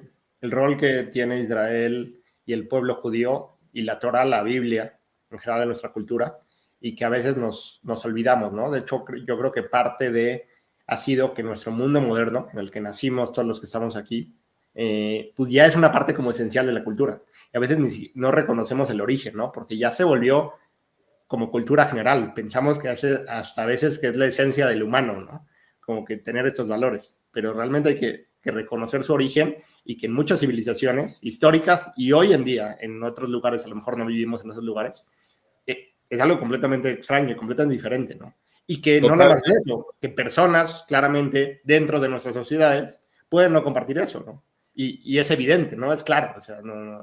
S1: el rol que tiene Israel y el pueblo judío y la Torah, la Biblia, en general en nuestra cultura, y que a veces nos olvidamos, ¿no? De hecho, yo creo que parte de ha sido que nuestro mundo moderno, en el que nacimos todos los que estamos aquí, pues ya es una parte como esencial de la cultura. Y a veces no reconocemos el origen, ¿no? Porque ya se volvió como cultura general. Pensamos que hasta a veces que es la esencia del humano, ¿no? Como que tener estos valores. Pero realmente hay que reconocer su origen y que en muchas civilizaciones históricas y hoy en día, en otros lugares, a lo mejor no vivimos en esos lugares, es algo completamente extraño y completamente diferente, ¿no? Y que no nada más es eso, que personas claramente dentro de nuestras sociedades pueden no compartir eso, ¿no? Y es evidente, ¿no? Es claro, o sea,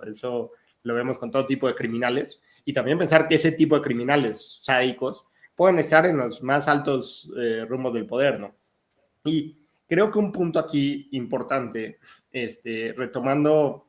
S1: eso lo vemos con todo tipo de criminales, y también pensar que ese tipo de criminales sádicos pueden estar en los más altos rumbos del poder, ¿no? Y creo que un punto aquí importante, retomando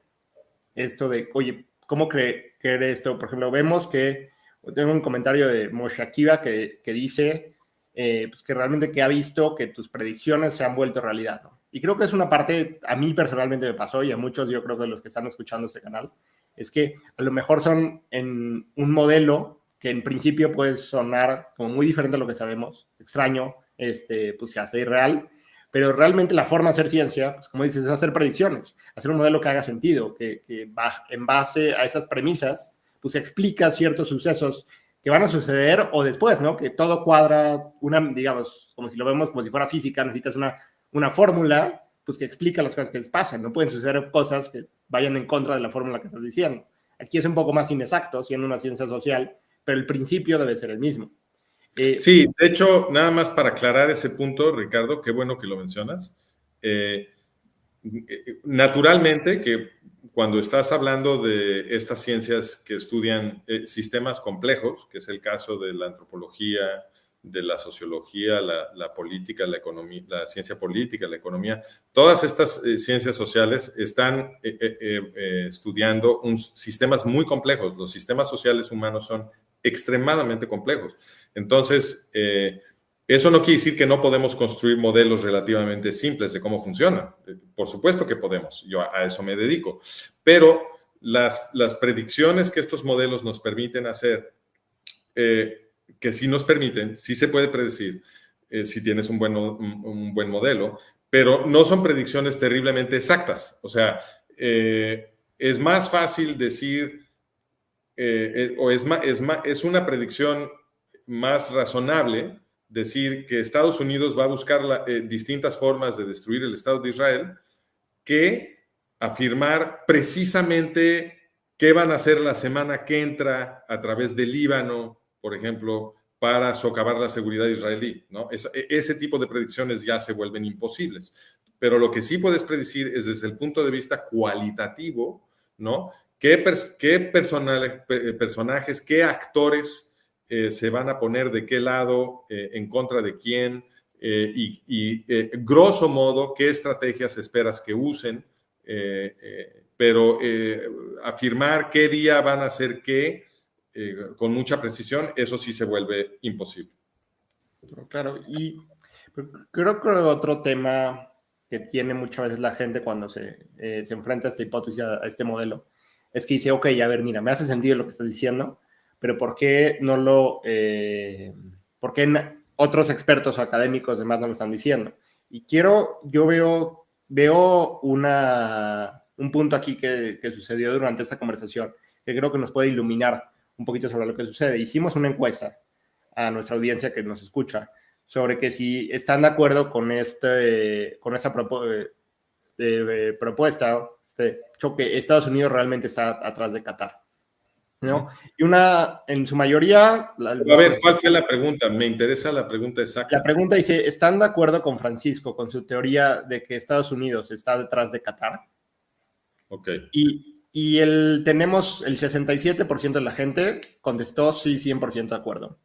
S1: esto de, oye, ¿cómo creer esto? Por ejemplo, vemos que tengo un comentario de Moshe Akiva que dice pues que realmente que ha visto que tus predicciones se han vuelto realidad, ¿no? Y creo que es una parte, a mí personalmente me pasó, y a muchos yo creo que los que están escuchando este canal, es que a lo mejor son en un modelo que en principio puede sonar como muy diferente a lo que sabemos, extraño, pues se hace irreal, pero realmente la forma de hacer ciencia, pues como dices, es hacer predicciones, hacer un modelo que haga sentido, que en base a esas premisas, pues explica ciertos sucesos que van a suceder o después, ¿no? Que todo cuadra, digamos, como si lo vemos como si fuera física, necesitas una fórmula, pues que explica las cosas que les pasan. No pueden suceder cosas que vayan en contra de la fórmula que estás diciendo. Aquí es un poco más inexacto, siendo una ciencia social, pero el principio debe ser el mismo.
S2: Sí, de hecho, nada más para aclarar ese punto, Ricardo, qué bueno que lo mencionas. Naturalmente que cuando estás hablando de estas ciencias que estudian sistemas complejos, que es el caso de la antropología, de la sociología, la política, la economía, la ciencia política, la economía, todas estas ciencias sociales están estudiando sistemas muy complejos. Los sistemas sociales humanos son extremadamente complejos. Entonces, eso no quiere decir que no podemos construir modelos relativamente simples de cómo funciona. Por supuesto que podemos, yo a eso me dedico. Pero las predicciones que estos modelos nos permiten hacer, que sí nos permiten, sí se puede predecir si tienes un buen modelo, pero no son predicciones terriblemente exactas. O sea, es más fácil decir, o es una predicción más razonable decir que Estados Unidos va a buscar distintas formas de destruir el Estado de Israel que afirmar precisamente qué van a hacer la semana que entra a través del Líbano, por ejemplo, para socavar la seguridad israelí, ¿no? Ese tipo de predicciones ya se vuelven imposibles. Pero lo que sí puedes predecir es desde el punto de vista cualitativo, ¿no? ¿Qué personajes, qué actores se van a poner de qué lado, en contra de quién, grosso modo, qué estrategias esperas que usen, pero afirmar qué día van a hacer qué con mucha precisión, eso sí se vuelve imposible.
S1: Claro, y creo que otro tema que tiene muchas veces la gente cuando se enfrenta a esta hipótesis, a este modelo, es que dice, ok, a ver, mira, me hace sentido lo que estás diciendo, pero ¿por qué no por qué otros expertos o académicos demás no lo están diciendo? Y yo veo un punto aquí que sucedió durante esta conversación, que creo que nos puede iluminar un poquito sobre lo que sucede. Hicimos una encuesta a nuestra audiencia que nos escucha sobre que si están de acuerdo con propuesta, este choque, Estados Unidos realmente está atrás de Qatar, ¿no? Y en su mayoría...
S2: A ver, ¿cuál fue la pregunta? Me interesa la pregunta
S1: La
S2: exacta.
S1: pregunta dice, ¿están de acuerdo con Francisco, con su teoría de que Estados Unidos está detrás de Qatar?
S2: Ok.
S1: Tenemos el 67% de la gente contestó sí, 100% de acuerdo.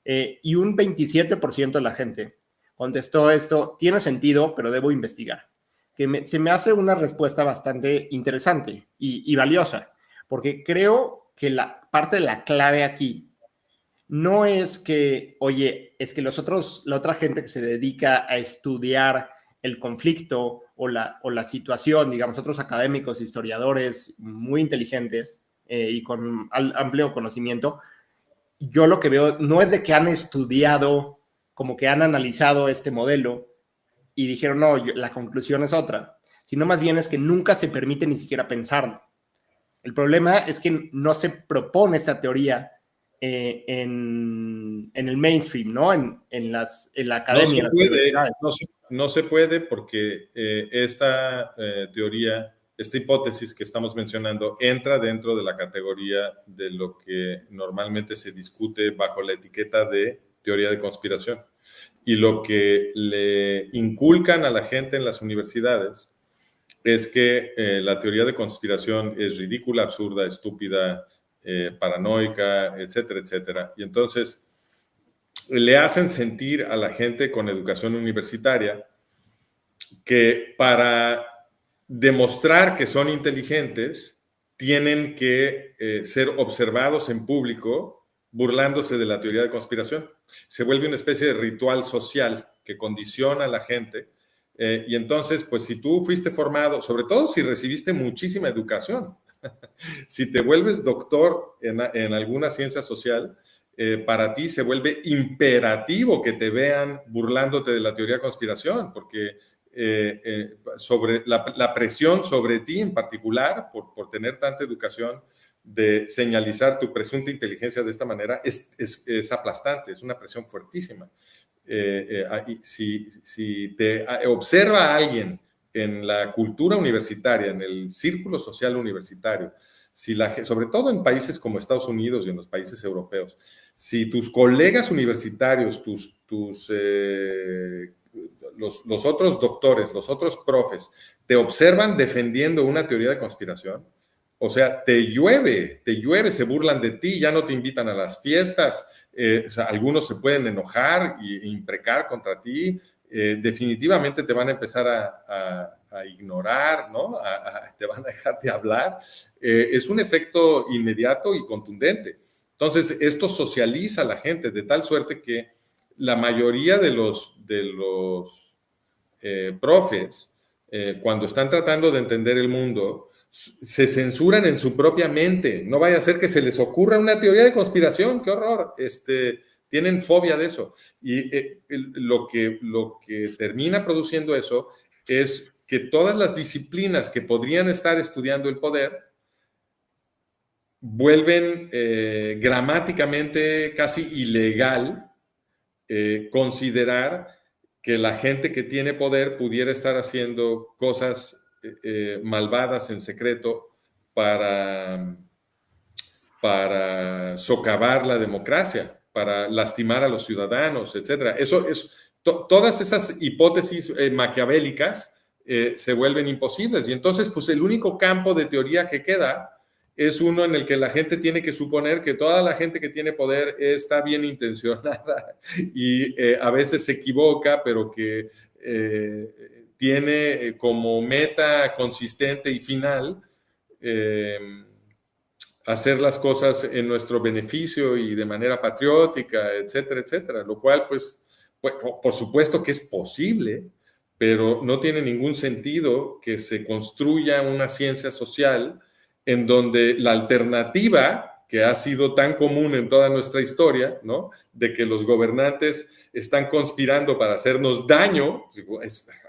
S1: Y un 27% de la gente contestó esto, tiene sentido, pero debo investigar. Se me hace una respuesta bastante interesante y valiosa, porque creo que la parte de la clave aquí no es que, oye, es que la otra gente que se dedica a estudiar el conflicto o la situación, digamos, otros académicos, historiadores muy inteligentes y con amplio conocimiento, yo lo que veo no es de que han estudiado, como que han analizado este modelo y dijeron, no, la conclusión es otra, sino más bien es que nunca se permite ni siquiera pensarlo. El problema es que no se propone esa teoría en el mainstream, ¿no? En la academia, en las universidades.
S2: No se puede porque esta teoría, esta hipótesis que estamos mencionando, entra dentro de la categoría de lo que normalmente se discute bajo la etiqueta de teoría de conspiración. Y lo que le inculcan a la gente en las universidades es que la teoría de conspiración es ridícula, absurda, estúpida, paranoica, etcétera, etcétera. Y entonces le hacen sentir a la gente con educación universitaria que para demostrar que son inteligentes tienen que ser observados en público burlándose de la teoría de conspiración. Se vuelve una especie de ritual social que condiciona a la gente. Y entonces, pues si tú fuiste formado, sobre todo si recibiste muchísima educación, si te vuelves doctor en alguna ciencia social, para ti se vuelve imperativo que te vean burlándote de la teoría de conspiración, porque sobre la presión sobre ti en particular, por tener tanta educación, de señalizar tu presunta inteligencia de esta manera, es aplastante, es una presión fuertísima. Si te observa a alguien en la cultura universitaria, en el círculo social universitario, sobre todo en países como Estados Unidos y en los países europeos, si tus colegas universitarios, los otros doctores, los otros profes, te observan defendiendo una teoría de conspiración, o sea, te llueve, se burlan de ti, ya no te invitan a las fiestas, o sea, algunos se pueden enojar e imprecar contra ti, definitivamente te van a empezar a ignorar, ¿no? Te van a dejar de hablar. Es un efecto inmediato y contundente. Entonces, esto socializa a la gente de tal suerte que la mayoría de los profes, cuando están tratando de entender el mundo, se censuran en su propia mente. No vaya a ser que se les ocurra una teoría de conspiración. ¡Qué horror! Tienen fobia de eso. Y lo que termina produciendo eso es que todas las disciplinas que podrían estar estudiando el poder vuelven gramáticamente casi ilegal considerar que la gente que tiene poder pudiera estar haciendo cosas malvadas en secreto para socavar la democracia, para lastimar a los ciudadanos, etc. Todas esas hipótesis maquiavélicas se vuelven imposibles. Y entonces, pues el único campo de teoría que queda es uno en el que la gente tiene que suponer que toda la gente que tiene poder está bien intencionada y a veces se equivoca, pero que tiene como meta consistente y final hacer las cosas en nuestro beneficio y de manera patriótica, etcétera, etcétera. Lo cual, pues, por supuesto que es posible, pero no tiene ningún sentido que se construya una ciencia social en donde la alternativa que ha sido tan común en toda nuestra historia, ¿no? De que los gobernantes están conspirando para hacernos daño,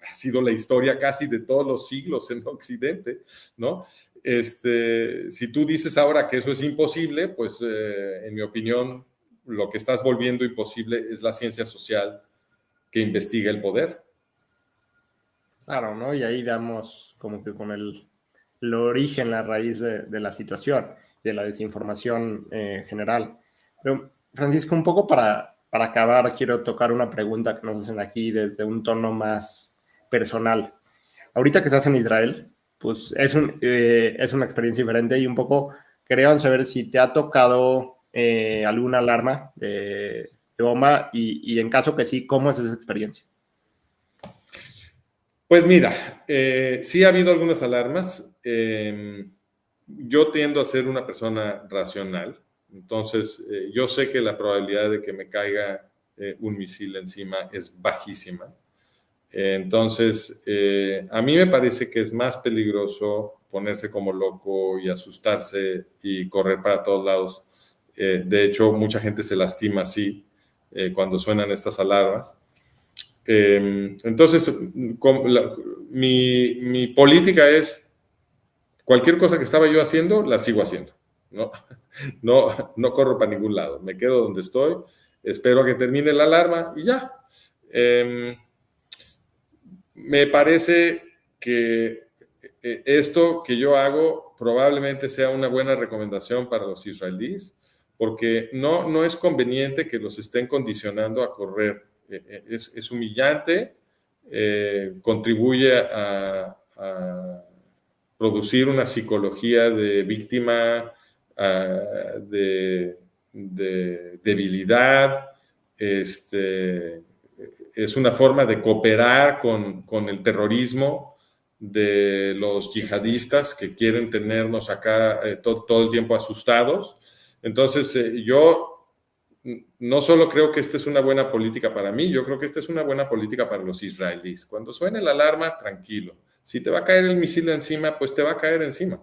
S2: ha sido la historia casi de todos los siglos en Occidente, ¿no? Si tú dices ahora que eso es imposible, pues en mi opinión, lo que estás volviendo imposible es la ciencia social que investiga el poder.
S1: Claro, ¿no? Y ahí damos como que con el origen, la raíz de la situación, de la desinformación general. Pero, Francisco, un poco para acabar, quiero tocar una pregunta que nos hacen aquí desde un tono más personal. Ahorita que estás en Israel, pues es una experiencia diferente y un poco querían saber si te ha tocado alguna alarma de bomba y en caso que sí, ¿cómo es esa experiencia?
S2: Pues mira, sí ha habido algunas alarmas. Yo tiendo a ser una persona racional, entonces yo sé que la probabilidad de que me caiga un misil encima es bajísima. Entonces, a mí me parece que es más peligroso ponerse como loco y asustarse y correr para todos lados. De hecho, mucha gente se lastima así cuando suenan estas alarmas. Entonces, mi política es cualquier cosa que estaba yo haciendo, la sigo haciendo. No, no corro para ningún lado. Me quedo donde estoy, espero a que termine la alarma y ya. Me parece que esto que yo hago probablemente sea una buena recomendación para los israelíes, porque no es conveniente que los estén condicionando a correr. Es humillante, contribuye a producir una psicología de víctima, de debilidad, es una forma de cooperar con el terrorismo de los yihadistas que quieren tenernos acá todo el tiempo asustados. Entonces, yo no solo creo que esta es una buena política para mí, yo creo que esta es una buena política para los israelíes. Cuando suene la alarma, tranquilo. Si te va a caer el misil encima, pues te va a caer encima.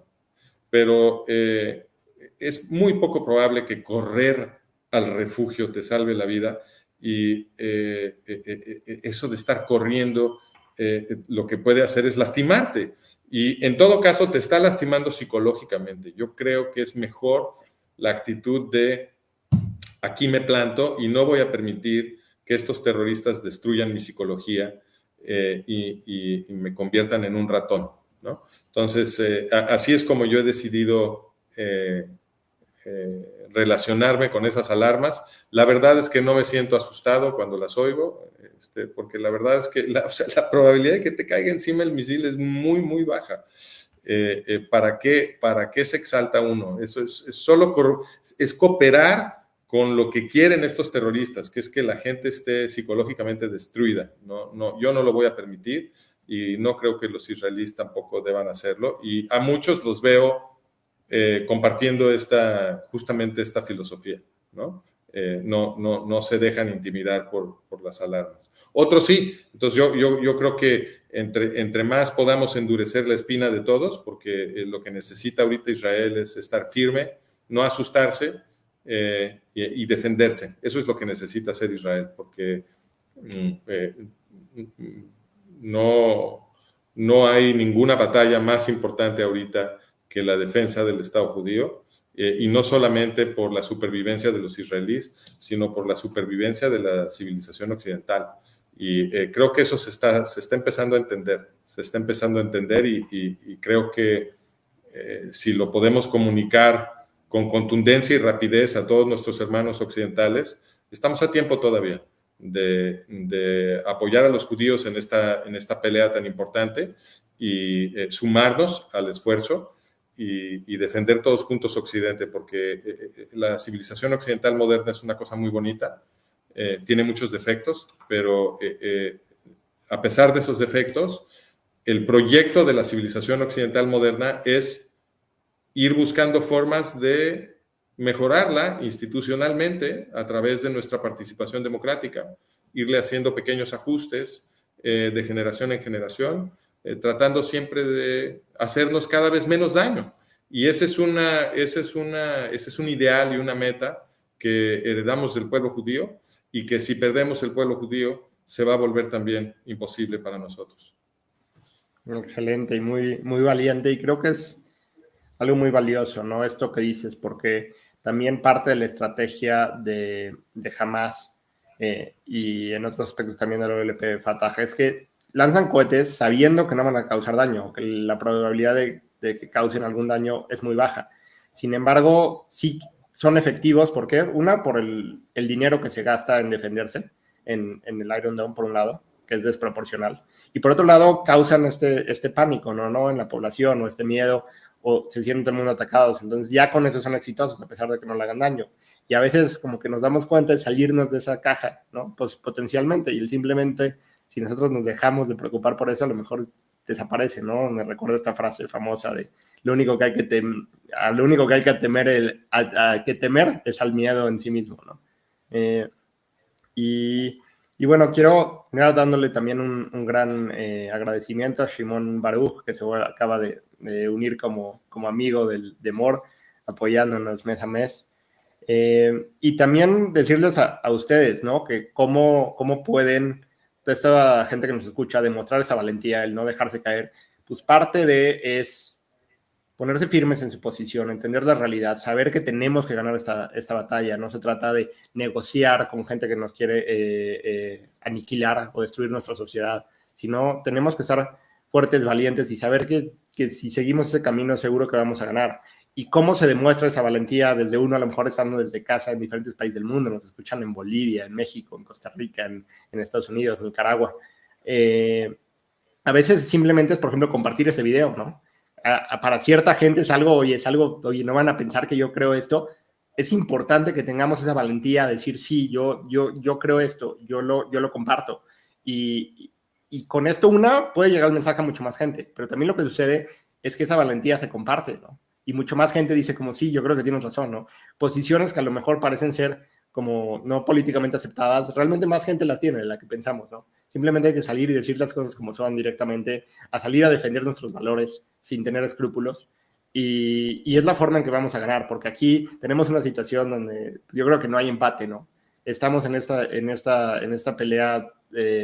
S2: Pero es muy poco probable que correr al refugio te salve la vida y eso de estar corriendo lo que puede hacer es lastimarte y en todo caso te está lastimando psicológicamente. Yo creo que es mejor la actitud de aquí me planto y no voy a permitir que estos terroristas destruyan mi psicología y me conviertan en un ratón, ¿no? Entonces, así es como yo he decidido relacionarme con esas alarmas. La verdad es que no me siento asustado cuando las oigo, porque la verdad es que o sea, la probabilidad de que te caiga encima el misil es muy, muy baja. ¿Para qué se exalta uno? Eso es solo es cooperar con lo que quieren estos terroristas, que es que la gente esté psicológicamente destruida. Yo no lo voy a permitir y no creo que los israelíes tampoco deban hacerlo. Y a muchos los veo compartiendo justamente esta filosofía, ¿no? No se dejan intimidar por las alarmas. Otros sí, entonces yo creo que entre más podamos endurecer la espina de todos, porque lo que necesita ahorita Israel es estar firme, no asustarse y defenderse. Eso es lo que necesita hacer Israel, porque no hay ninguna batalla más importante ahorita que la defensa del Estado judío, y no solamente por la supervivencia de los israelíes, sino por la supervivencia de la civilización occidental. Y creo que eso se está empezando a entender, y creo que si lo podemos comunicar con contundencia y rapidez a todos nuestros hermanos occidentales, estamos a tiempo todavía de apoyar a los judíos en esta pelea tan importante y sumarnos al esfuerzo y defender todos juntos Occidente, porque la civilización occidental moderna es una cosa muy bonita, tiene muchos defectos, pero a pesar de esos defectos, el proyecto de la civilización occidental moderna es ir buscando formas de mejorarla institucionalmente a través de nuestra participación democrática, irle haciendo pequeños ajustes de generación en generación, tratando siempre de hacernos cada vez menos daño. Y ese es un ideal y una meta que heredamos del pueblo judío y que si perdemos el pueblo judío se va a volver también imposible para nosotros.
S1: Excelente y muy, muy valiente y creo que es algo muy valioso, ¿no? Esto que dices, porque también parte de la estrategia de Hamas y en otros aspectos también de la OLP Fatah es que lanzan cohetes sabiendo que no van a causar daño, que la probabilidad de que causen algún daño es muy baja. Sin embargo, sí son efectivos, ¿por qué? Una, por el dinero que se gasta en defenderse en el Iron Dome, por un lado, que es desproporcional. Y por otro lado, causan este pánico, ¿no? En la población, o este miedo, o se sienten todo el mundo atacados. Entonces ya con eso son exitosos, a pesar de que no le hagan daño. Y a veces como que nos damos cuenta de salirnos de esa caja, ¿no? Pues potencialmente, y simplemente, si nosotros nos dejamos de preocupar por eso, a lo mejor desaparece, ¿no? Me recuerdo esta frase famosa de lo único que hay que, lo único que, hay que temer, que temer es al miedo en sí mismo, ¿no? Y bueno, quiero dándole también un gran agradecimiento a Shimon Baruch, que se acaba de unir como amigo de MOR, apoyándonos mes a mes. Y también decirles a ustedes, ¿no? Que cómo pueden, toda esta gente que nos escucha, demostrar esa valentía, el no dejarse caer. Pues parte de es ponerse firmes en su posición, entender la realidad, saber que tenemos que ganar esta batalla. No se trata de negociar con gente que nos quiere aniquilar o destruir nuestra sociedad, sino tenemos que estar fuertes, valientes y saber que si seguimos ese camino seguro que vamos a ganar. ¿Y cómo se demuestra esa valentía desde uno, a lo mejor estando desde casa en diferentes países del mundo? Nos escuchan en Bolivia, en México, en Costa Rica, en Estados Unidos, en Nicaragua. A veces simplemente es, por ejemplo, compartir ese video, ¿no? Para cierta gente es algo, oye, no van a pensar que yo creo esto. Es importante que tengamos esa valentía de decir, sí, yo creo esto, yo lo comparto. Y con esto puede llegar el mensaje a mucho más gente, pero también lo que sucede es que esa valentía se comparte, ¿no? Y mucho más gente dice como, sí, yo creo que tienes razón, ¿no? Posiciones que a lo mejor parecen ser como no políticamente aceptadas, realmente más gente la tiene de la que pensamos, ¿no? Simplemente hay que salir y decir las cosas como son directamente, a salir a defender nuestros valores sin tener escrúpulos. Y es la forma en que vamos a ganar, porque aquí tenemos una situación donde yo creo que no hay empate, ¿no? Estamos en esta pelea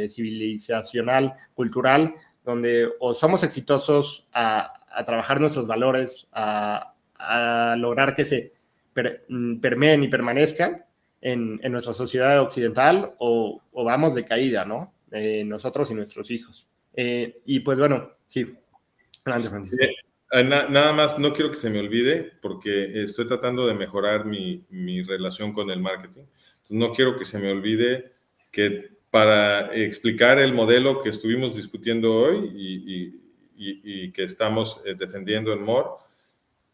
S1: civilizacional, cultural, donde o somos exitosos a trabajar nuestros valores, a lograr que se permeen y permanezcan en nuestra sociedad occidental, o vamos de caída, ¿no? Nosotros y nuestros hijos. Y pues bueno, sí. Adelante, Francisco.
S2: Nada más, no quiero que se me olvide, porque estoy tratando de mejorar mi relación con el marketing. Entonces, no quiero que se me olvide que para explicar el modelo que estuvimos discutiendo hoy y que estamos defendiendo en MOR,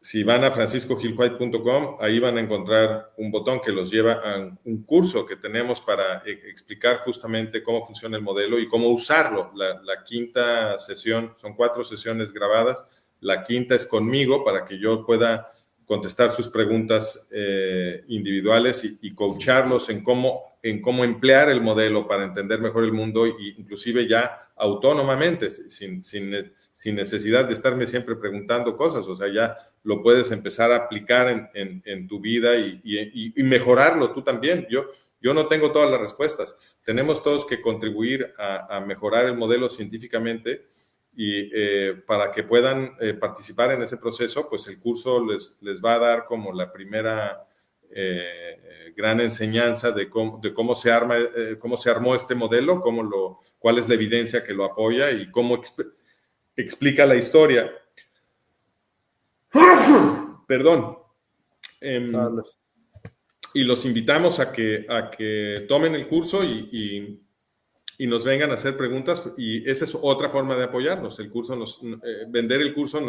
S2: si van a franciscogilwhite.com, ahí van a encontrar un botón que los lleva a un curso que tenemos para explicar justamente cómo funciona el modelo y cómo usarlo. La quinta sesión, son 4 sesiones grabadas, la quinta es conmigo para que yo pueda contestar sus preguntas individuales y coacharlos en cómo emplear el modelo para entender mejor el mundo, e inclusive ya autónomamente, sin necesidad de estarme siempre preguntando cosas. O sea, ya lo puedes empezar a aplicar en tu vida y mejorarlo tú también. Yo no tengo todas las respuestas. Tenemos todos que contribuir a mejorar el modelo científicamente, y para que puedan participar en ese proceso, pues el curso les va a dar como la primera gran enseñanza de cómo se armó este modelo, cuál es la evidencia que lo apoya y cómo explica la historia. Perdón. Y los invitamos a que tomen el curso y nos vengan a hacer preguntas, y esa es otra forma de apoyarnos. El curso vender el curso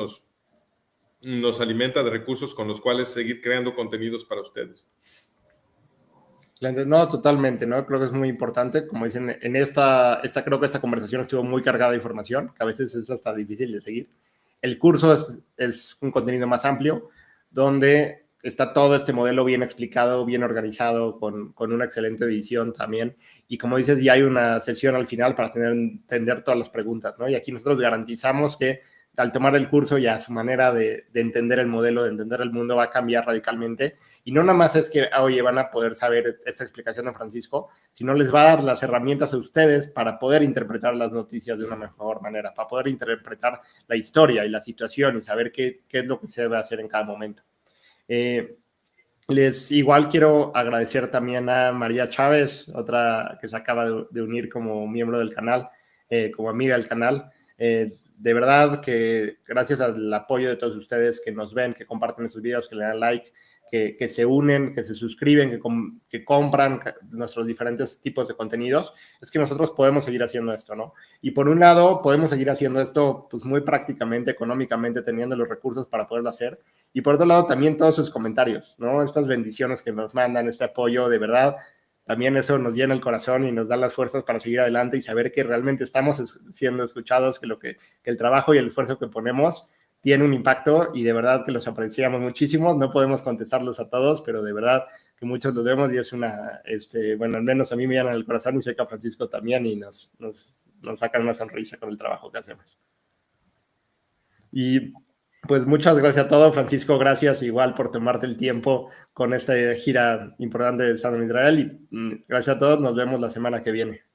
S2: nos alimenta de recursos con los cuales seguir creando contenidos para ustedes.
S1: No, totalmente, ¿no? Creo que es muy importante. Como dicen, creo que esta conversación estuvo muy cargada de información, que a veces es hasta difícil de seguir. El curso es un contenido más amplio, donde está todo este modelo bien explicado, bien organizado, con una excelente edición también. Y como dices, ya hay una sesión al final para entender todas las preguntas, ¿no? Y aquí nosotros garantizamos que al tomar el curso ya su manera de entender el modelo, de entender el mundo va a cambiar radicalmente. Y no nada más es que, oye, van a poder saber esta explicación de Francisco, sino les va a dar las herramientas a ustedes para poder interpretar las noticias de una mejor manera, para poder interpretar la historia y la situación y saber qué es lo que se debe hacer en cada momento. Igual quiero agradecer también a María Chávez, otra que se acaba de unir como miembro del canal. como amiga del canal. De verdad que gracias al apoyo de todos ustedes que nos ven, que comparten estos videos, que le dan like, que se unen, que se suscriben, que compran nuestros diferentes tipos de contenidos, es que nosotros podemos seguir haciendo esto, ¿no? Y por un lado, podemos seguir haciendo esto pues muy prácticamente, económicamente, teniendo los recursos para poderlo hacer. Y por otro lado, también todos sus comentarios, ¿no? Estas bendiciones que nos mandan, este apoyo, de verdad, también eso nos llena el corazón y nos da las fuerzas para seguir adelante y saber que realmente estamos siendo escuchados, que el trabajo y el esfuerzo que ponemos tiene un impacto y de verdad que los apreciamos muchísimo. No podemos contestarlos a todos, pero de verdad que muchos los vemos y es bueno, al menos a mí me llenan el corazón y sé que a Francisco también y nos sacan una sonrisa con el trabajo que hacemos. Y pues muchas gracias a todos, Francisco, gracias igual por tomarte el tiempo con esta gira importante de Estado en Israel y gracias a todos, nos vemos la semana que viene.